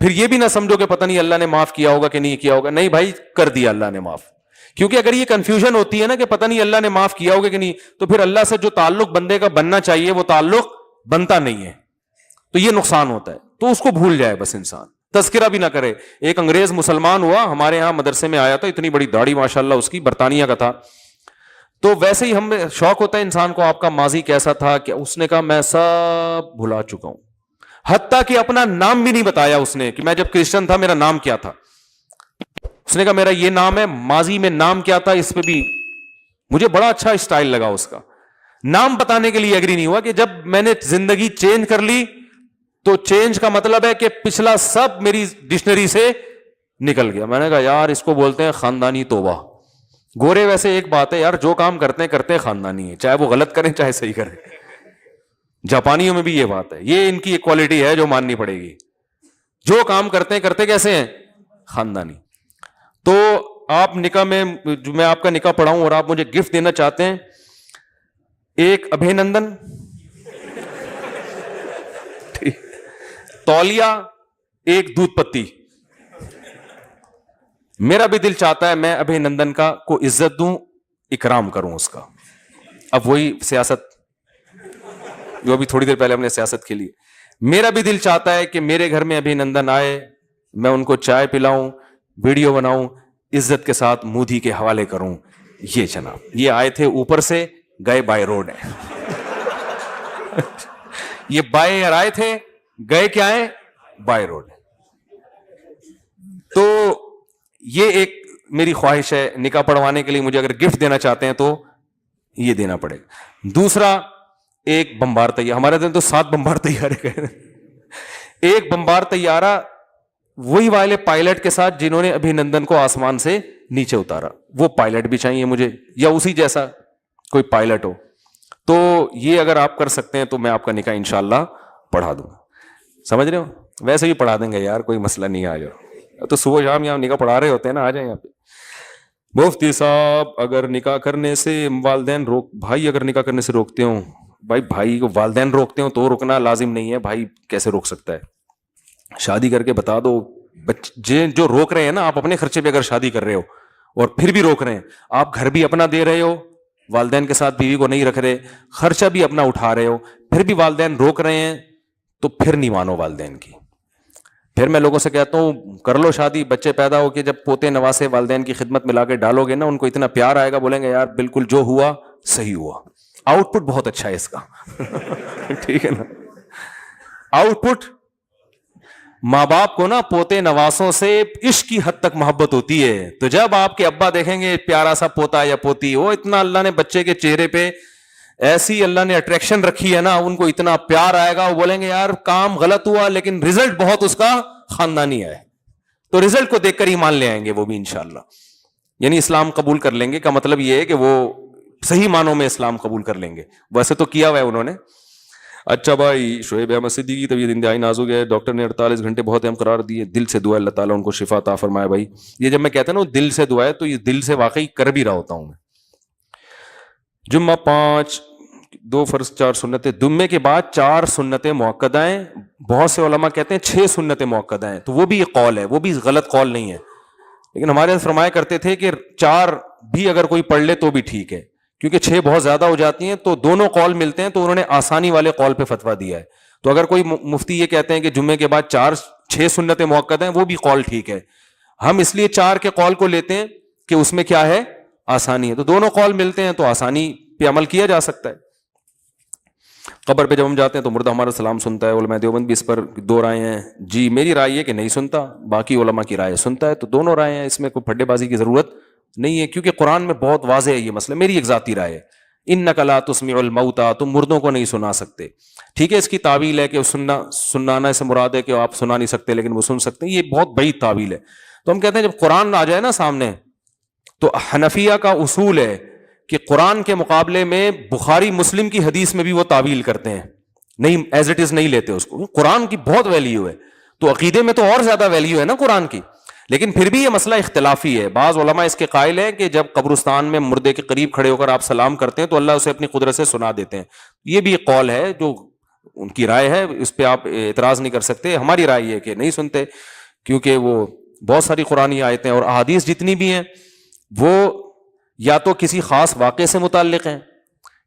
پھر یہ بھی نہ سمجھو کہ پتہ نہیں اللہ نے معاف کیا ہوگا کہ نہیں کیا ہوگا. نہیں بھائی, کر دیا اللہ نے معاف. کیونکہ اگر یہ کنفیوژن ہوتی ہے نا کہ پتہ نہیں اللہ نے معاف کیا ہوگا کہ نہیں, تو پھر اللہ سے جو تعلق بندے کا بننا چاہیے وہ تعلق بنتا نہیں ہے, تو یہ نقصان ہوتا ہے. تو اس کو بھول جائے بس انسان, تذکرہ بھی نہ کرے. ایک انگریز مسلمان ہوا, ہمارے یہاں مدرسے میں آیا تھا, اتنی بڑی داڑھی ماشاءاللہ اس کی, برطانیہ کا تھا. تو ویسے ہی ہمیں شوق ہوتا ہے انسان کو, آپ کا ماضی کیسا تھا, کہ اس نے کہا میں سب بھلا چکا ہوں, حتیٰ کہ اپنا نام بھی نہیں بتایا اس نے, کہ میں جب کرسچن تھا میرا نام کیا تھا. اس نے کہا میرا یہ نام ہے, ماضی میں نام کیا تھا, اس پہ بھی مجھے بڑا اچھا اسٹائل لگا اس کا. نام بتانے کے لیے ایگری نہیں ہوا, کہ جب میں نے زندگی چینج کر لی تو چینج کا مطلب ہے کہ پچھلا سب میری ڈکشنری سے نکل گیا. میں نے کہا یار اس کو بولتے ہیں خاندانی توبہ. گورے ویسے ایک بات ہے یار, جو کام کرتے ہیں خاندانی ہے, چاہے وہ غلط کریں چاہے صحیح کریں. جاپانیوں میں بھی یہ بات ہے, یہ ان کی ایک کوالٹی ہے جو ماننی پڑے گی. جو کام کرتے کیسے ہیں, خاندانی. تو آپ نکاح میں آپ کا نکاح پڑھاؤں اور آپ مجھے گفٹ دینا چاہتے ہیں, ایک ابھینندن, تولیہ, ایک دودھ پتی. میرا بھی دل چاہتا ہے میں ابھینندن کا کو عزت دوں, اکرام کروں اس کا. اب وہی سیاست جو ابھی تھوڑی دیر پہلے ہم نے سیاست کھیلی. میرا بھی دل چاہتا ہے کہ میرے گھر میں ابھینندن آئے, میں ان کو چائے پلاؤں, ویڈیو بناؤں, عزت کے ساتھ مودی کے حوالے کروں. یہ جناب یہ آئے تھے اوپر سے, گئے بائی روڈ ہے. یہ بائی ایئر آئے تھے, گئے کیا ہے, بائی روڈ. تو یہ ایک میری خواہش ہے, نکاح پڑھوانے کے لیے مجھے اگر گفٹ دینا چاہتے ہیں تو یہ دینا پڑے گا. دوسرا, ایک بمبار طیارہ, ہمارے دن تو 7 بمبار طیارے گئے. ایک بمبار طیارہ وہی والے پائلٹ کے ساتھ جنہوں نے ابھینندن کو آسمان سے نیچے اتارا, وہ پائلٹ بھی چاہیے مجھے, یا اسی جیسا کوئی پائلٹ ہو. تو یہ اگر آپ کر سکتے ہیں تو میں آپ کا نکاح انشاءاللہ پڑھا دوں گا. سمجھ رہے ہو, ویسے بھی پڑھا دیں گے یار, کوئی مسئلہ نہیں. آ جاؤ, تو صبح شام یہاں نکاح پڑھا رہے ہوتے ہیں نا, آ جائیں یہاں پہ. مفتی صاحب اگر نکاح کرنے سے والدین بھائی اگر نکاح کرنے سے روکتے ہوں, بھائی کو والدین روکتے ہوں تو رکنا لازم نہیں ہے. بھائی کیسے روک سکتا ہے, شادی کر کے بتا دو. بچے جو روک رہے ہیں نا, آپ اپنے خرچے پہ اگر شادی کر رہے ہو اور پھر بھی روک رہے ہیں, آپ گھر بھی اپنا دے رہے ہو, والدین کے ساتھ بیوی کو نہیں رکھ رہے, خرچہ بھی اپنا اٹھا رہے ہو, پھر بھی والدین روک رہے ہیں, تو پھر نہیں مانو والدین کی. پھر میں لوگوں سے کہتا ہوں کر لو شادی, بچے پیدا ہو کے جب پوتے نواسے والدین کی خدمت میں لا کے ڈالو گے نا, ان کو اتنا پیار آئے گا, بولیں گے یار بالکل جو ہوا صحیح ہوا. آؤٹ پٹ بہت اچھا ہے اس کا. ٹھیک ہے نا, آؤٹ پٹ. ماں باپ کو نا پوتے نواسوں سے عشق کی حد تک محبت ہوتی ہے, تو جب آپ کے ابا دیکھیں گے پیارا سا پوتا یا پوتی, وہ اتنا اللہ نے بچے کے چہرے پہ ایسی اللہ نے اٹریکشن رکھی ہے نا, ان کو اتنا پیار آئے گا, وہ بولیں گے یار کام غلط ہوا لیکن رزلٹ بہت اس کا خاندانی ہے. تو رزلٹ کو دیکھ کر ہی مان لے آئیں گے وہ بھی انشاءاللہ. یعنی اسلام قبول کر لیں گے کا مطلب یہ ہے کہ وہ صحیح معنوں میں اسلام قبول کر لیں گے. ویسے تو کیا ہوا ہے انہوں نے. اچھا بھائی, شعیب احمد صدیقی کی طبیعت انتہائی نازک ہے, ڈاکٹر نے 48 گھنٹے بہت اہم قرار دیے. دل سے دعا اللہ تعالیٰ ان کو شفا عطا فرمائے. بھائی یہ جب میں کہتا ہوں نا دل سے دعا ہے, تو یہ دل سے واقعی کر بھی رہا ہوتا ہوں میں. جمعہ 5, 2 فرض 4 سنتیں, جمعے کے بعد 4 سنتیں مؤکدہ ہیں. بہت سے علماء کہتے ہیں 6 سنتیں مؤکدہ ہیں, تو وہ بھی ایک قول ہے, وہ بھی غلط قول نہیں ہے. لیکن ہمارے فرمایا کرتے تھے کہ 4 بھی اگر کوئی پڑھ لے تو بھی ٹھیک ہے, کیونکہ 6 بہت زیادہ ہو جاتی ہیں. تو دونوں قول ملتے ہیں, تو انہوں نے آسانی والے قول پہ فتویٰ دیا ہے. تو اگر کوئی مفتی یہ کہتے ہیں کہ جمعے کے بعد 6 سنتیں مؤکد ہیں, وہ بھی قول ٹھیک ہے. ہم اس لیے 4 کے قول کو لیتے ہیں کہ اس میں کیا ہے, آسانی ہے. تو دونوں قول ملتے ہیں, تو آسانی پہ عمل کیا جا سکتا ہے. قبر پہ جب ہم جاتے ہیں تو مردہ ہمارا سلام سنتا ہے. علماء دیوبند بھی اس پر 2 رائے ہیں. جی میری رائے ہے کہ نہیں سنتا, باقی علماء کی رائے سنتا ہے. تو دونوں رائے ہیں, اس میں کوئی پھڈے بازی کی ضرورت نہیں ہے, کیونکہ قرآن میں بہت واضح ہے یہ مسئلہ. میری ایک ذاتی رائے ہے, انک لا تسمع الموتى, تم مردوں کو نہیں سنا سکتے. ٹھیک ہے, اس کی تعویل ہے کہ سنانا سے مراد ہے کہ آپ سنا نہیں سکتے لیکن وہ سن سکتے ہیں. یہ بہت بڑی تعویل ہے. تو ہم کہتے ہیں جب قرآن آ جائے نا سامنے, تو حنفیہ کا اصول ہے کہ قرآن کے مقابلے میں بخاری مسلم کی حدیث میں بھی وہ تعویل کرتے ہیں, نہیں ایز اٹ از نہیں لیتے اس کو. قرآن کی بہت ویلیو ہے, تو عقیدے میں تو اور زیادہ ویلیو ہے نا قرآن کی. لیکن پھر بھی یہ مسئلہ اختلافی ہے. بعض علماء اس کے قائل ہیں کہ جب قبرستان میں مردے کے قریب کھڑے ہو کر آپ سلام کرتے ہیں تو اللہ اسے اپنی قدرت سے سنا دیتے ہیں. یہ بھی ایک قول ہے جو ان کی رائے ہے, اس پہ آپ اعتراض نہیں کر سکتے. ہماری رائے یہ کہ نہیں سنتے, کیونکہ وہ بہت ساری قرآنی آیتیں اور احادیث جتنی بھی ہیں وہ یا تو کسی خاص واقعے سے متعلق ہیں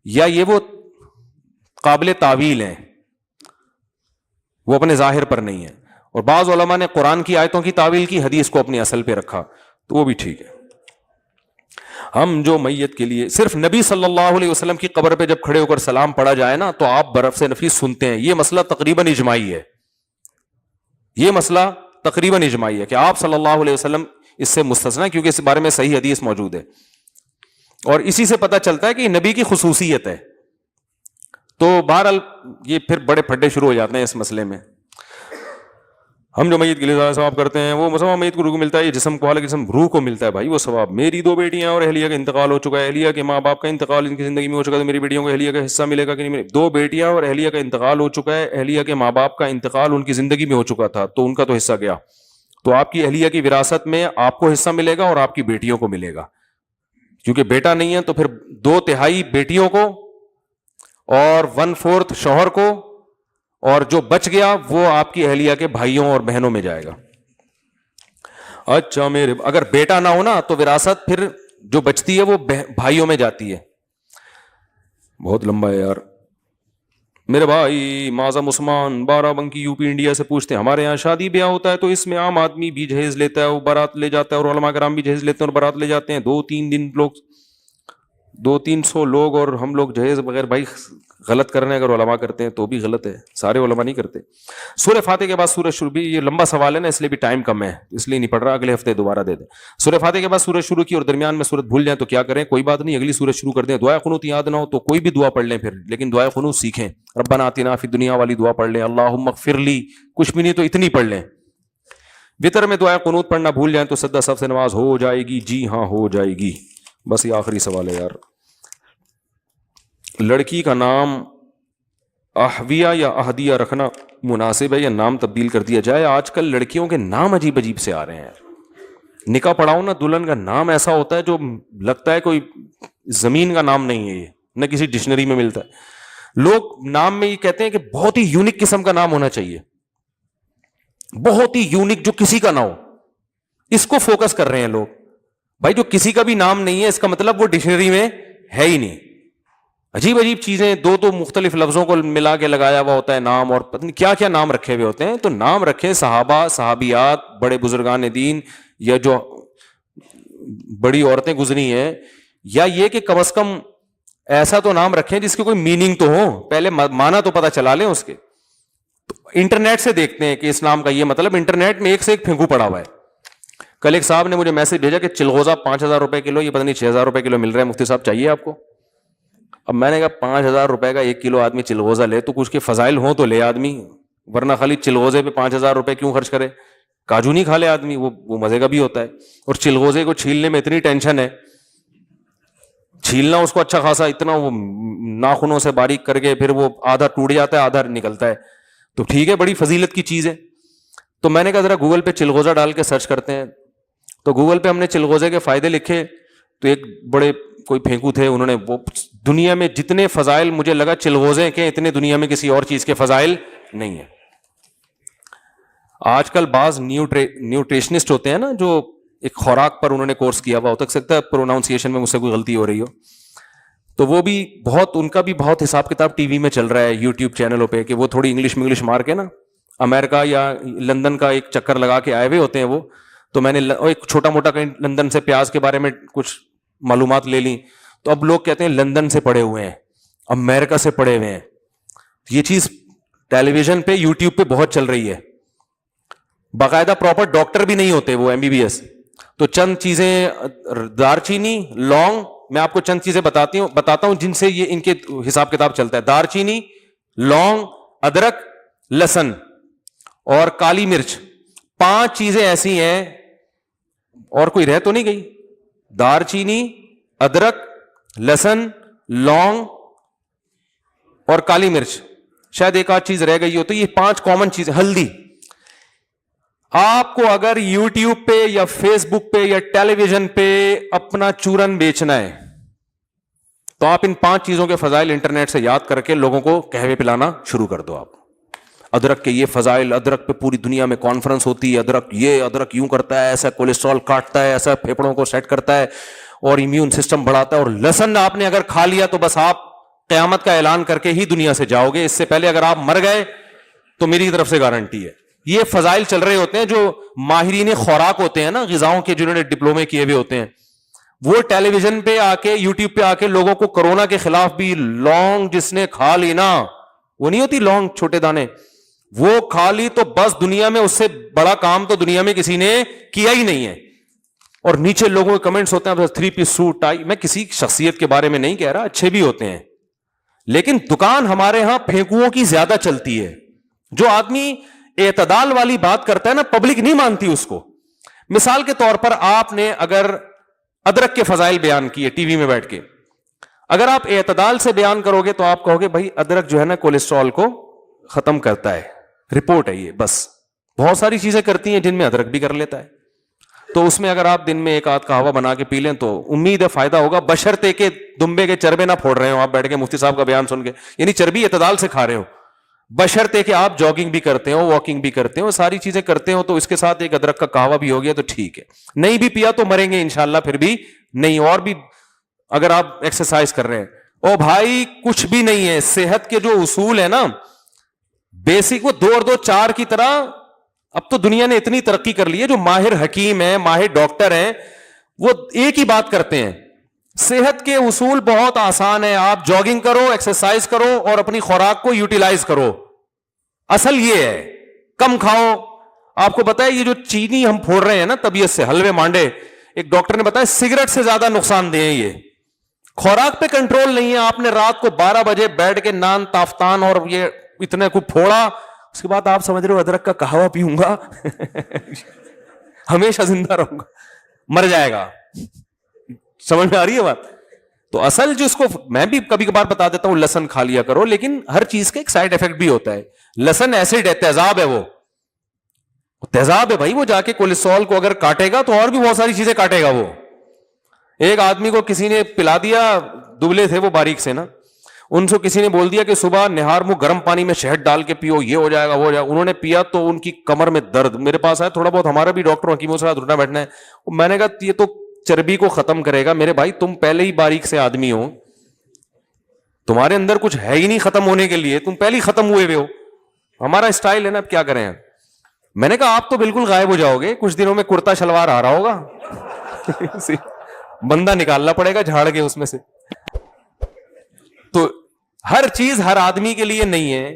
یا یہ وہ قابل تعویل ہیں, وہ اپنے ظاہر پر نہیں ہیں. اور بعض علماء نے قرآن کی آیتوں کی تعویل کی, حدیث کو اپنی اصل پہ رکھا, تو وہ بھی ٹھیک ہے. ہم جو میت کے لیے صرف نبی صلی اللہ علیہ وسلم کی قبر پہ جب کھڑے ہو کر سلام پڑھا جائے نا تو آپ برف سے نفیس سنتے ہیں, یہ مسئلہ تقریباً اجماعی ہے. یہ مسئلہ تقریباً اجماعی ہے کہ آپ صلی اللہ علیہ وسلم اس سے مستثنا, کیونکہ اس بارے میں صحیح حدیث موجود ہے. اور اسی سے پتہ چلتا ہے کہ یہ نبی کی خصوصیت ہے. تو بہرحال یہ پھر بڑے پھڈے شروع ہو جاتے ہیں اس مسئلے میں. ہم جو میت کے لیے ثواب کرتے ہیں وہ ثواب میت کو روح کو ملتا ہے, یہ جسم کو حالانکہ جسم روح کو ملتا ہے. بھائی وہ ثواب, میری 2 بیٹیاں اور اہلیہ کا انتقال ہو چکا ہے, اہلیہ کے ماں باپ کا انتقال ان کی زندگی میں ہو چکا ہے, تو میری بیٹیوں کو اہلیہ کا حصہ ملے گا کہ نہیں. 2 بیٹیاں اور اہلیہ کا انتقال ہو چکا ہے, اہلیہ کے ماں باپ کا انتقال ان کی زندگی میں ہو چکا تھا, تو ان کا تو حصہ گیا. تو آپ کی اہلیہ کی وراثت میں آپ کو حصہ ملے گا اور آپ کی بیٹیوں کو ملے گا. کیونکہ بیٹا نہیں ہے تو پھر 2/3 بیٹیوں کو اور 1/4 شوہر کو, اور جو بچ گیا وہ آپ کی اہلیہ کے بھائیوں اور بہنوں میں جائے گا. اچھا میرے اگر بیٹا نہ ہونا تو وراثت پھر جو بچتی ہے وہ بھائیوں میں جاتی ہے. بہت لمبا ہے یار. میرے بھائی معظم عثمان بارہ بنکی یو پی انڈیا سے پوچھتے ہیں, ہمارے یہاں شادی بیاہ ہوتا ہے تو اس میں عام آدمی بھی جہیز لیتا ہے, وہ بارات لے جاتا ہے, اور علماء کرام بھی جہیز لیتے ہیں اور بارات لے جاتے ہیں. 2-3 دن لوگ 200-300 لوگ اور ہم لوگ جہیز بغیر. بھائی غلط کر رہے ہیں, اگر علماء کرتے ہیں تو بھی غلط ہے, سارے علماء نہیں کرتے. سورہ فاتحہ کے بعد سورہ شروع, بھی یہ لمبا سوال ہے نا اس لیے بھی ٹائم کم ہے, اس لیے نہیں پڑھ رہا, اگلے ہفتے دوبارہ دے دیں. سورہ فاتحہ کے بعد سورہ شروع کی اور درمیان میں سورت بھول جائیں تو کیا کریں؟ کوئی بات نہیں, اگلی سورت شروع کر دیں. دعائے قنوت یاد نہ ہو تو کوئی بھی دعا پڑھ لیں پھر, لیکن دعائے قنوت سیکھیں. ربنا آتنا فی الدنیا والی دعا پڑھ لیں, اللہم اغفر لی, کچھ بھی نہیں تو اتنی پڑھ لیں. وتر میں دعائے قنوت پڑھنا بھول جائیں تو سجدہ سب سے نماز ہو جائے گی. جی ہاں ہو جائے گی. بس یہ آخری سوال ہے یار. لڑکی کا نام احویہ یا احدیہ رکھنا مناسب ہے یا نام تبدیل کر دیا جائے؟ آج کل لڑکیوں کے نام عجیب عجیب سے آ رہے ہیں. نکاح پڑھاؤ نا, دلہن کا نام ایسا ہوتا ہے جو لگتا ہے کوئی زمین کا نام نہیں ہے, یہ نہ کسی ڈکشنری میں ملتا ہے. لوگ نام میں یہ کہتے ہیں کہ بہت ہی یونک قسم کا نام ہونا چاہیے, بہت ہی یونک جو کسی کا نہ ہو, اس کو فوکس کر رہے ہیں لوگ. بھائی جو کسی کا بھی نام نہیں ہے اس کا مطلب وہ ڈکشنری میں ہے ہی نہیں. عجیب عجیب چیزیں, 2 مختلف لفظوں کو ملا کے لگایا ہوا ہوتا ہے نام, اور پتہ نہیں کیا کیا نام رکھے ہوئے ہوتے ہیں. تو نام رکھیں صحابہ, صحابیات, بڑے بزرگان دین, یا جو بڑی عورتیں گزری ہیں, یا یہ کہ کم از کم ایسا تو نام رکھیں جس کے کوئی میننگ تو ہو, پہلے معنی تو پتہ چلا لیں اس کے. تو انٹرنیٹ سے دیکھتے ہیں کہ اس نام کا یہ مطلب, انٹرنیٹ میں ایک سے ایک پھینکو پڑا ہوا ہے. کل ایک صاحب نے مجھے میسج بھیجا کہ چلغوزہ 5,000 روپے کلو, یہ پتہ نہیں 6,000 روپے کلو مل رہا ہے, مفتی صاحب چاہیے آپ کو؟ اب میں نے کہا 5,000 روپے کا 1 کلو آدمی چلغوزہ لے تو کچھ کے فضائل ہوں تو لے آدمی, ورنہ خالی چلغوزے پہ 5,000 روپے کیوں خرچ کرے؟ کاجو نہیں کھا لے آدمی, وہ مزے کا بھی ہوتا ہے. اور چلغوزے کو چھیلنے میں اتنی ٹینشن ہے, چھیلنا اس کو اچھا خاصا, اتنا وہ ناخنوں سے باریک کر کے پھر وہ آدھا ٹوٹ جاتا ہے آدھا نکلتا ہے. تو ٹھیک ہے, بڑی فضیلت کی چیز ہے. تو میں نے کہا ذرا گوگل پہ چلغوزہ ڈال کے سرچ کرتے ہیں. تو گوگل پہ ہم نے چلغوزے کے فائدے لکھے تو ایک بڑے کوئی پھینکو تھے, انہوں نے وہ دنیا میں جتنے فضائل مجھے لگا چلغوزے کے, اتنے دنیا میں کسی اور چیز کے فضائل نہیں ہیں. آج کل بعض نیوٹریشنسٹ ہوتے ہیں نا, جو ایک خوراک پر انہوں نے کورس کیا ہوا, ہو سکتا ہے پروناؤنسیشن میں مجھ سے کوئی غلطی ہو رہی ہو, تو وہ بھی بہت, ان کا بھی بہت حساب کتاب ٹی وی میں چل رہا ہے, یوٹیوب چینلوں پہ, کہ وہ تھوڑی انگلش مار کے نا امریکہ یا لندن کا ایک چکر لگا کے آئے ہوئے ہوتے ہیں وہ. تو میں نے ایک چھوٹا موٹا کہیں لندن سے پیاز کے بارے میں کچھ معلومات لے لی, تو اب لوگ کہتے ہیں لندن سے پڑھے ہوئے ہیں, امریکہ سے پڑھے ہوئے ہیں. یہ چیز ٹیلی ویژن پہ یوٹیوب پہ بہت چل رہی ہے. باقاعدہ پراپر ڈاکٹر بھی نہیں ہوتے وہ, MBBS. تو چند چیزیں, دار چینی, لونگ, میں آپ کو چند چیزیں بتاتا ہوں جن سے یہ ان کے حساب کتاب چلتا ہے. دار چینی, لونگ, ادرک, لہسن اور کالی مرچ, 5 چیزیں ایسی ہیں, اور کوئی رہ تو نہیں گئی. دار چینی, ادرک, لہسن, لونگ اور کالی مرچ, شاید ایک آدھ چیز رہ گئی ہو. تو یہ 5 کامن چیزیں. ہلدی, آپ کو اگر یوٹیوب پہ یا فیس بک پہ یا ٹیلی ویژن پہ اپنا چورن بیچنا ہے, تو آپ ان 5 چیزوں کے فضائل انٹرنیٹ سے یاد کر کے لوگوں کو قہوے پلانا شروع کر دو. آپ ادرک کے یہ فضائل, ادرک پہ پوری دنیا میں کانفرنس ہوتی ہے, ادرک یوں کرتا ہے, ایسا کولیسٹرول کاٹتا ہے, ایسا پھیپڑوں کو سیٹ کرتا ہے اور امیون سسٹم بڑھاتا ہے. اور لہسن آپ نے اگر کھا لیا تو بس آپ قیامت کا اعلان کر کے ہی دنیا سے جاؤ گے, اس سے پہلے اگر آپ مر گئے تو میری طرف سے گارنٹی ہے. یہ فضائل چل رہے ہوتے ہیں. جو ماہرین خوراک ہوتے ہیں نا, غذاؤں کے, جنہوں نے ڈپلومے کیے ہوئے ہوتے ہیں, وہ ٹیلی ویژن پہ آ کے, یوٹیوب پہ آ کے لوگوں کو کورونا کے خلاف بھی لونگ جس نے کھا لی نا, وہ نہیں ہوتی لونگ چھوٹے دانے, وہ کھا لی تو بس دنیا میں اس سے بڑا کام تو دنیا میں کسی نے کیا ہی نہیں ہے. اور نیچے لوگوں کے کمنٹس ہوتے ہیں 3 پیس سوٹ ٹائی. میں کسی شخصیت کے بارے میں نہیں کہہ رہا, اچھے بھی ہوتے ہیں, لیکن دکان ہمارے ہاں پھینکوؤں کی زیادہ چلتی ہے. جو آدمی اعتدال والی بات کرتا ہے نا, پبلک نہیں مانتی اس کو. مثال کے طور پر آپ نے اگر ادرک کے فضائل بیان کیے ٹی وی میں بیٹھ کے, اگر آپ اعتدال سے بیان کرو گے تو آپ کہو گے بھائی ادرک جو ہے نا کولیسٹرول کو ختم کرتا ہے, رپورٹ ہے یہ, بس بہت ساری چیزیں کرتی ہیں جن میں ادرک بھی کر لیتا ہے. تو اس میں اگر آپ دن میں 1 آدھ قہوہ بنا کے پی لیں تو امید ہے فائدہ ہوگا, بشرطے کہ دمبے کے چربے نہ پھوڑ رہے ہو آپ بیٹھ کے مفتی صاحب کا بیان سن کے, یعنی چربی اعتدال سے کھا رہے ہو, بشرطے کہ آپ جاگنگ بھی کرتے ہو, واکنگ بھی کرتے ہو, ساری چیزیں کرتے ہو, تو اس کے ساتھ ایک ادرک کا قہوہ بھی ہو گیا تو ٹھیک ہے. نہیں بھی پیا تو مریں گے انشاءاللہ پھر بھی نہیں. اور بھی اگر آپ ایکسرسائز کر رہے ہیں, او بھائی کچھ بھی نہیں ہے. صحت کے جو اصول ہے نا بیسک, وہ 2 اور 2 4 کی طرح. اب تو دنیا نے اتنی ترقی کر لی ہے, جو ماہر حکیم ہیں, ماہر ڈاکٹر ہیں, وہ ایک ہی بات کرتے ہیں. صحت کے اصول بہت آسان ہے, آپ جاگنگ کرو, ایکسرسائز کرو اور اپنی خوراک کو یوٹیلائز کرو. اصل یہ ہے کم کھاؤ. آپ کو پتا ہے یہ جو چینی ہم پھوڑ رہے ہیں نا طبیعت سے, حلوے مانڈے, ایک ڈاکٹر نے بتایا سگریٹ سے زیادہ نقصان دہ ہیں. یہ خوراک پہ کنٹرول نہیں ہے. آپ نے رات کو 12 بجے بیٹھ کے نان تافتان اور یہ اتنے کو پھوڑا, اس کے بعد آپ سمجھ رہے ہو ادرک کا قہوہ پیوں گا ہمیشہ زندہ رہوں گا, مر جائے گا. سمجھ میں آ رہی ہے بات؟ تو اصل جو اس کو میں بھی کبھی کبھار بتا دیتا ہوں, لہسن کھا لیا کرو, لیکن ہر چیز کا ایک سائڈ افیکٹ بھی ہوتا ہے. لہسن ایسڈ ہے, تیزاب ہے, وہ تیزاب ہے بھائی. وہ جا کے کولیسٹرول کو اگر کاٹے گا تو اور بھی بہت ساری چیزیں کاٹے گا. وہ ایک آدمی کو کسی نے پلا دیا, دبلے تھے وہ باریک سے نا, ان سے کسی نے بول دیا کہ صبح نہار منہ گرم پانی میں شہد ڈال کے پیو, یہ ہو جائے گا وہ ہو جائے گا. انہوں نے پیا تو ان کی کمر میں درد. میرے پاس آیا تھوڑا بہت, ہمارا بھی ڈاکٹر حکیموں سے اٹھنا بیٹھنا ہے. میں نے کہا یہ تو چربی کو ختم کرے گا. میرے بھائی تم پہلے ہی باریک سے آدمی ہو, تمہارے اندر کچھ ہے ہی نہیں ختم ہونے کے لیے, تم پہلے ہی ختم ہوئے ہوئے ہو. ہمارا اسٹائل ہے نا, اب کیا کریں. میں نے کہا آپ تو بالکل غائب ہو جاؤ گے, کچھ دنوں میں کرتا شلوار آ رہا ہوگا بندہ نکالنا پڑے گا جھاڑ کے اس میں سے. تو ہر چیز ہر آدمی کے لیے نہیں ہے.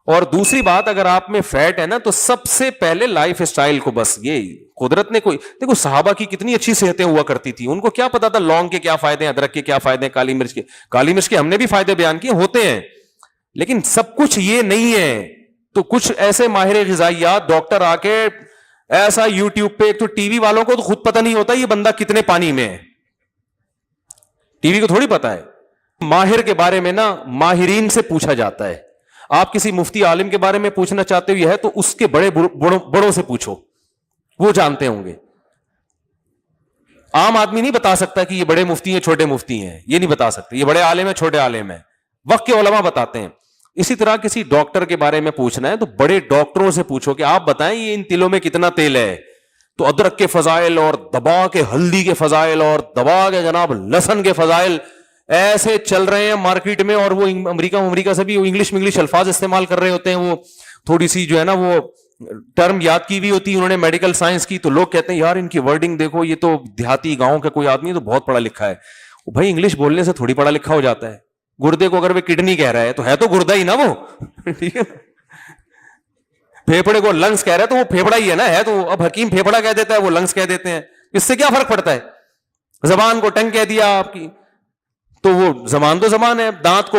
اور دوسری بات, اگر آپ میں فیٹ ہے نا تو سب سے پہلے لائف اسٹائل کو, بس یہ قدرت نے کوئی, دیکھو صحابہ کی کتنی اچھی صحتیں ہوا کرتی تھی, ان کو کیا پتا تھا لونگ کے کیا فائدے ہیں, ادرک کے کیا فائدے ہیں, کالی مرچ کے. کالی مرچ کے ہم نے بھی فائدے بیان کیے ہوتے ہیں, لیکن سب کچھ یہ نہیں ہے. تو کچھ ایسے ماہر غذائیات ڈاکٹر آ کے ایسا یوٹیوب پہ, ایک تو ٹی وی والوں کو تو خود پتہ نہیں ہوتا یہ بندہ کتنے پانی میں ہے, ٹی وی کو تھوڑی پتا ہے. ماہر کے بارے میں نا ماہرین سے پوچھا جاتا ہے. آپ کسی مفتی عالم کے بارے میں پوچھنا چاہتے ہو یہ ہے تو اس کے بڑے بڑوں سے پوچھو, وہ جانتے ہوں گے. عام آدمی نہیں بتا سکتا کہ یہ بڑے مفتی ہیں چھوٹے مفتی ہیں, یہ نہیں بتا سکتے, یہ بڑے عالم ہیں چھوٹے عالم ہیں, وقت کے علماء بتاتے ہیں. اسی طرح کسی ڈاکٹر کے بارے میں پوچھنا ہے تو بڑے ڈاکٹروں سے پوچھو کہ آپ بتائیں یہ ان تلوں میں کتنا تیل ہے. تو ادرک کے فضائل اور دبا کے ہلدی کے فضائل اور دبا کے جناب لہسن کے فضائل ایسے چل رہے ہیں مارکیٹ میں. اور وہ امریکہ سے بھی انگلش الفاظ استعمال کر رہے ہوتے ہیں, وہ تھوڑی سی جو ہے نا وہ ٹرم یاد کی ہوئی ہوتی, انہوں نے میڈیکل سائنس کی, تو لوگ کہتے ہیں یار ان کی ورڈنگ دیکھو, یہ تو دیہاتی گاؤں کا کوئی آدمی تو بہت پڑھا لکھا ہے. بھائی انگلش بولنے سے تھوڑی پڑھا لکھا ہو جاتا ہے. گردے کو اگر وہ کڈنی کہہ رہا ہے تو ہے تو گردہ ہی نا وہ, ٹھیک ہے. پھیپڑے کو لنگس کہہ رہا ہے تو وہ پھیپڑا ہی ہے نا, ہے تو. اب حکیم پھیپڑا کہہ دیتا ہے, وہ لنگس کہہ دیتے ہیں, اس سے کیا فرق پڑتا ہے. زبان کو ٹنگ کہہ دیا آپ کی تو وہ زبان تو زبان ہے, دانت کو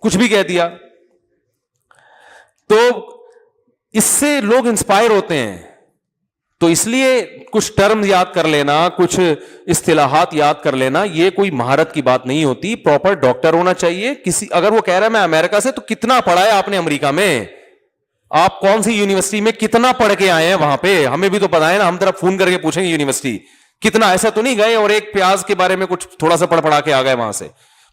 کچھ بھی کہہ دیا. تو اس سے لوگ انسپائر ہوتے ہیں. تو اس لیے کچھ ٹرم یاد کر لینا, کچھ اصطلاحات یاد کر لینا, یہ کوئی مہارت کی بات نہیں ہوتی. پراپر ڈاکٹر ہونا چاہیے. کسی اگر وہ کہہ رہا ہے میں امریکہ سے, تو کتنا پڑھا ہے آپ نے امریکہ میں, آپ کون سی یونیورسٹی میں کتنا پڑھ کے آئے ہیں وہاں پہ, ہمیں بھی تو پتا ہے نا. ہم طرف فون کر کے پوچھیں گے یونیورسٹی کتنا, ایسا تو نہیں گئے اور ایک پیاز کے بارے میں کچھ تھوڑا سا پڑھا کے آ گئے وہاں سے.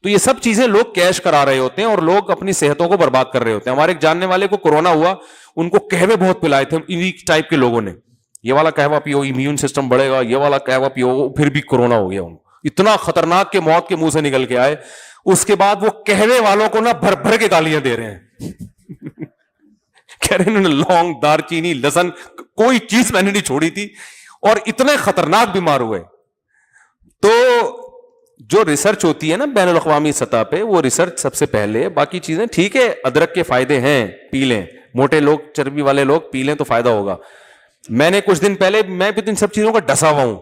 تو تو یہ سب چیزیں لوگ کیش کرا رہے ہوتے ہیں اور لوگ اپنی صحتوں کو برباد کر رہے ہوتے ہیں. ہمارے ایک جاننے والے کو کورونا ہوا, ان کو قہوے بہت پلائے تھے انہی ٹائپ کے لوگوں نے, یہ والا قہوہ پیو امیون سسٹم بڑھے گا, یہ والا قہوہ پیو, پھر بھی کورونا ہو گیا ان کو. اتنا خطرناک کہ موت کے منہ سے نکل کے آئے. اس کے بعد وہ قہوے والوں کو نا بھر بھر کے گالیاں دے رہے ہیں کہہ رہے ہیں لونگ, دار چینی, لہسن, کوئی چیز میں نے نہیں چھوڑی تھی, اور اتنے خطرناک بیمار ہوئے. تو جو ریسرچ ہوتی ہے نا بین الاقوامی سطح پہ, وہ ریسرچ سب سے پہلے, باقی چیزیں ٹھیک ہے, ادرک کے فائدے ہیں, پی لیں, موٹے لوگ, چربی والے لوگ پی لیں تو فائدہ ہوگا. میں نے کچھ دن پہلے, میں بھی ان سب چیزوں کا ڈسا ہوا ہوں.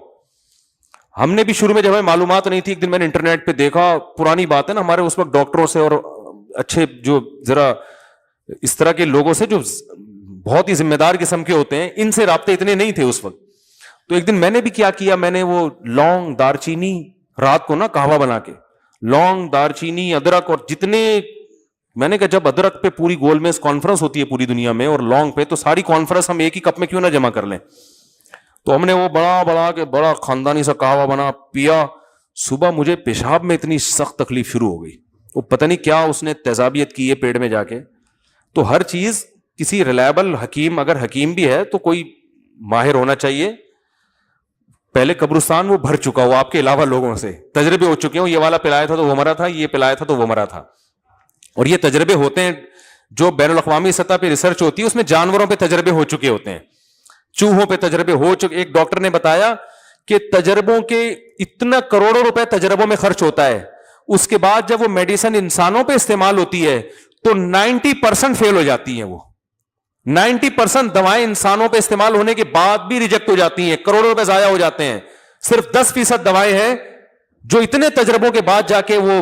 ہم نے بھی شروع میں جب ہمیں معلومات نہیں تھی, ایک دن میں نے انٹرنیٹ پہ دیکھا, پرانی بات ہے نا, ہمارے اس وقت ڈاکٹروں سے اور اچھے جو ذرا اس طرح کے لوگوں سے جو بہت ہی ذمہ دار قسم کے ہوتے ہیں, ان سے رابطے اتنے نہیں تھے اس وقت. تو ایک دن میں نے بھی کیا کیا, میں نے وہ لونگ, دار چینی, رات کو نا قہوہ بنا کے, لونگ, دار چینی, ادرک, اور جتنے, میں نے کہا جب ادرک پہ پوری گول میز کانفرنس ہوتی ہے پوری دنیا میں, اور لونگ پہ, تو ساری کانفرنس ہم ایک ہی کپ میں کیوں نہ جمع کر لیں. تو ہم نے وہ بڑا کے بڑا خاندانی سا قہوہ بنا پیا. صبح مجھے پیشاب میں اتنی سخت تکلیف شروع ہو گئی, وہ پتہ نہیں کیا اس نے تیزابیت کی ہے پیٹ میں جا کے. تو ہر چیز کسی ریلائبل حکیم, اگر حکیم بھی ہے تو کوئی ماہر ہونا چاہیے. پہلے قبرستان وہ بھر چکا ہو آپ کے علاوہ لوگوں سے, تجربے ہو چکے ہوں, یہ والا پلایا تھا تو وہ مرا تھا, یہ پلایا تھا تو وہ مرا تھا. اور یہ تجربے ہوتے ہیں جو بین الاقوامی سطح پہ ریسرچ ہوتی ہے, اس میں جانوروں پہ تجربے ہو چکے ہوتے ہیں, چوہوں پہ تجربے ہو چکے. ایک ڈاکٹر نے بتایا کہ تجربوں کے اتنا کروڑوں روپے تجربوں میں خرچ ہوتا ہے, اس کے بعد جب وہ میڈیسن انسانوں پہ استعمال ہوتی ہے تو 90% فیل ہو جاتی ہیں. وہ 90% دوائیں انسانوں پہ استعمال ہونے کے بعد بھی ریجیکٹ ہو جاتی ہیں, کروڑوں روپے ضائع ہو جاتے ہیں. صرف 10% دوائیں ہیں جو اتنے تجربوں کے بعد جا کے, وہ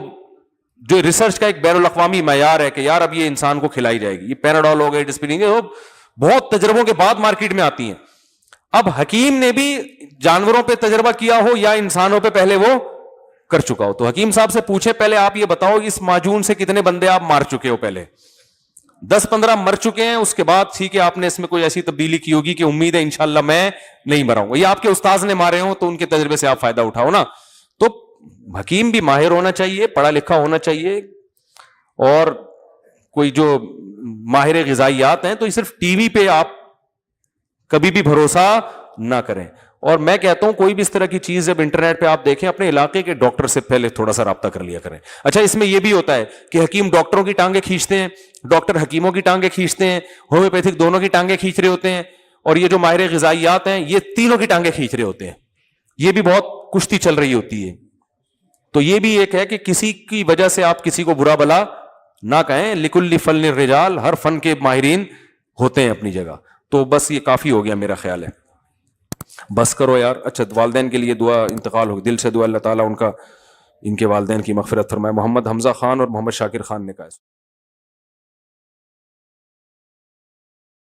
جو ریسرچ کا ایک بین الاقوامی معیار ہے کہ یار اب یہ انسان کو کھلائی جائے گی, یہ پیراڈول ہو گئے, ڈسپرین, بہت تجربوں کے بعد مارکیٹ میں آتی ہیں. اب حکیم نے بھی جانوروں پہ تجربہ کیا ہو یا انسانوں پہ پہلے وہ کر چکا ہو, تو حکیم صاحب سے پوچھے پہلے آپ یہ بتاؤ اس معجون سے کتنے بندے آپ مار چکے ہو؟ پہلے 10-15 مر چکے ہیں, اس کے بعد ٹھیک ہے آپ نے اس میں کوئی ایسی تبدیلی کی ہوگی کہ امید ہے انشاءاللہ میں نہیں مراؤں گا, یا آپ کے استاذ نے مارے ہوں تو ان کے تجربے سے آپ فائدہ اٹھاؤ نا. تو حکیم بھی ماہر ہونا چاہیے, پڑھا لکھا ہونا چاہیے, اور کوئی جو ماہر غذائیات ہیں تو یہ صرف ٹی وی پہ آپ کبھی بھی بھروسہ نہ کریں. اور میں کہتا ہوں کوئی بھی اس طرح کی چیز جب انٹرنیٹ پہ آپ دیکھیں, اپنے علاقے کے ڈاکٹر سے پہلے تھوڑا سا رابطہ کر لیا کریں. اچھا, اس میں یہ بھی ہوتا ہے کہ حکیم ڈاکٹروں کی ٹانگیں کھینچتے ہیں, ڈاکٹر حکیموں کی ٹانگیں کھینچتے ہیں, ہومیوپیتھک دونوں کی ٹانگیں کھینچ رہے ہوتے ہیں, اور یہ جو ماہر غذائیات ہیں یہ تینوں کی ٹانگیں کھینچ رہے ہوتے ہیں. یہ بھی بہت کشتی چل رہی ہوتی ہے. تو یہ بھی ایک ہے کہ کسی کی وجہ سے آپ کسی کو برا بلا نہ کہیں. لکل فن الرجال, ہر فن کے ماہرین ہوتے ہیں اپنی جگہ. تو بس یہ کافی ہو گیا میرا خیال ہے, بس کرو یار. اچھا, والدین کے لیے دعا, انتقال ہو, دل سے دعا اللہ تعالیٰ ان کے والدین کی مغفرت فرمائے. محمد حمزہ خان اور محمد شاکر خان نے کہا.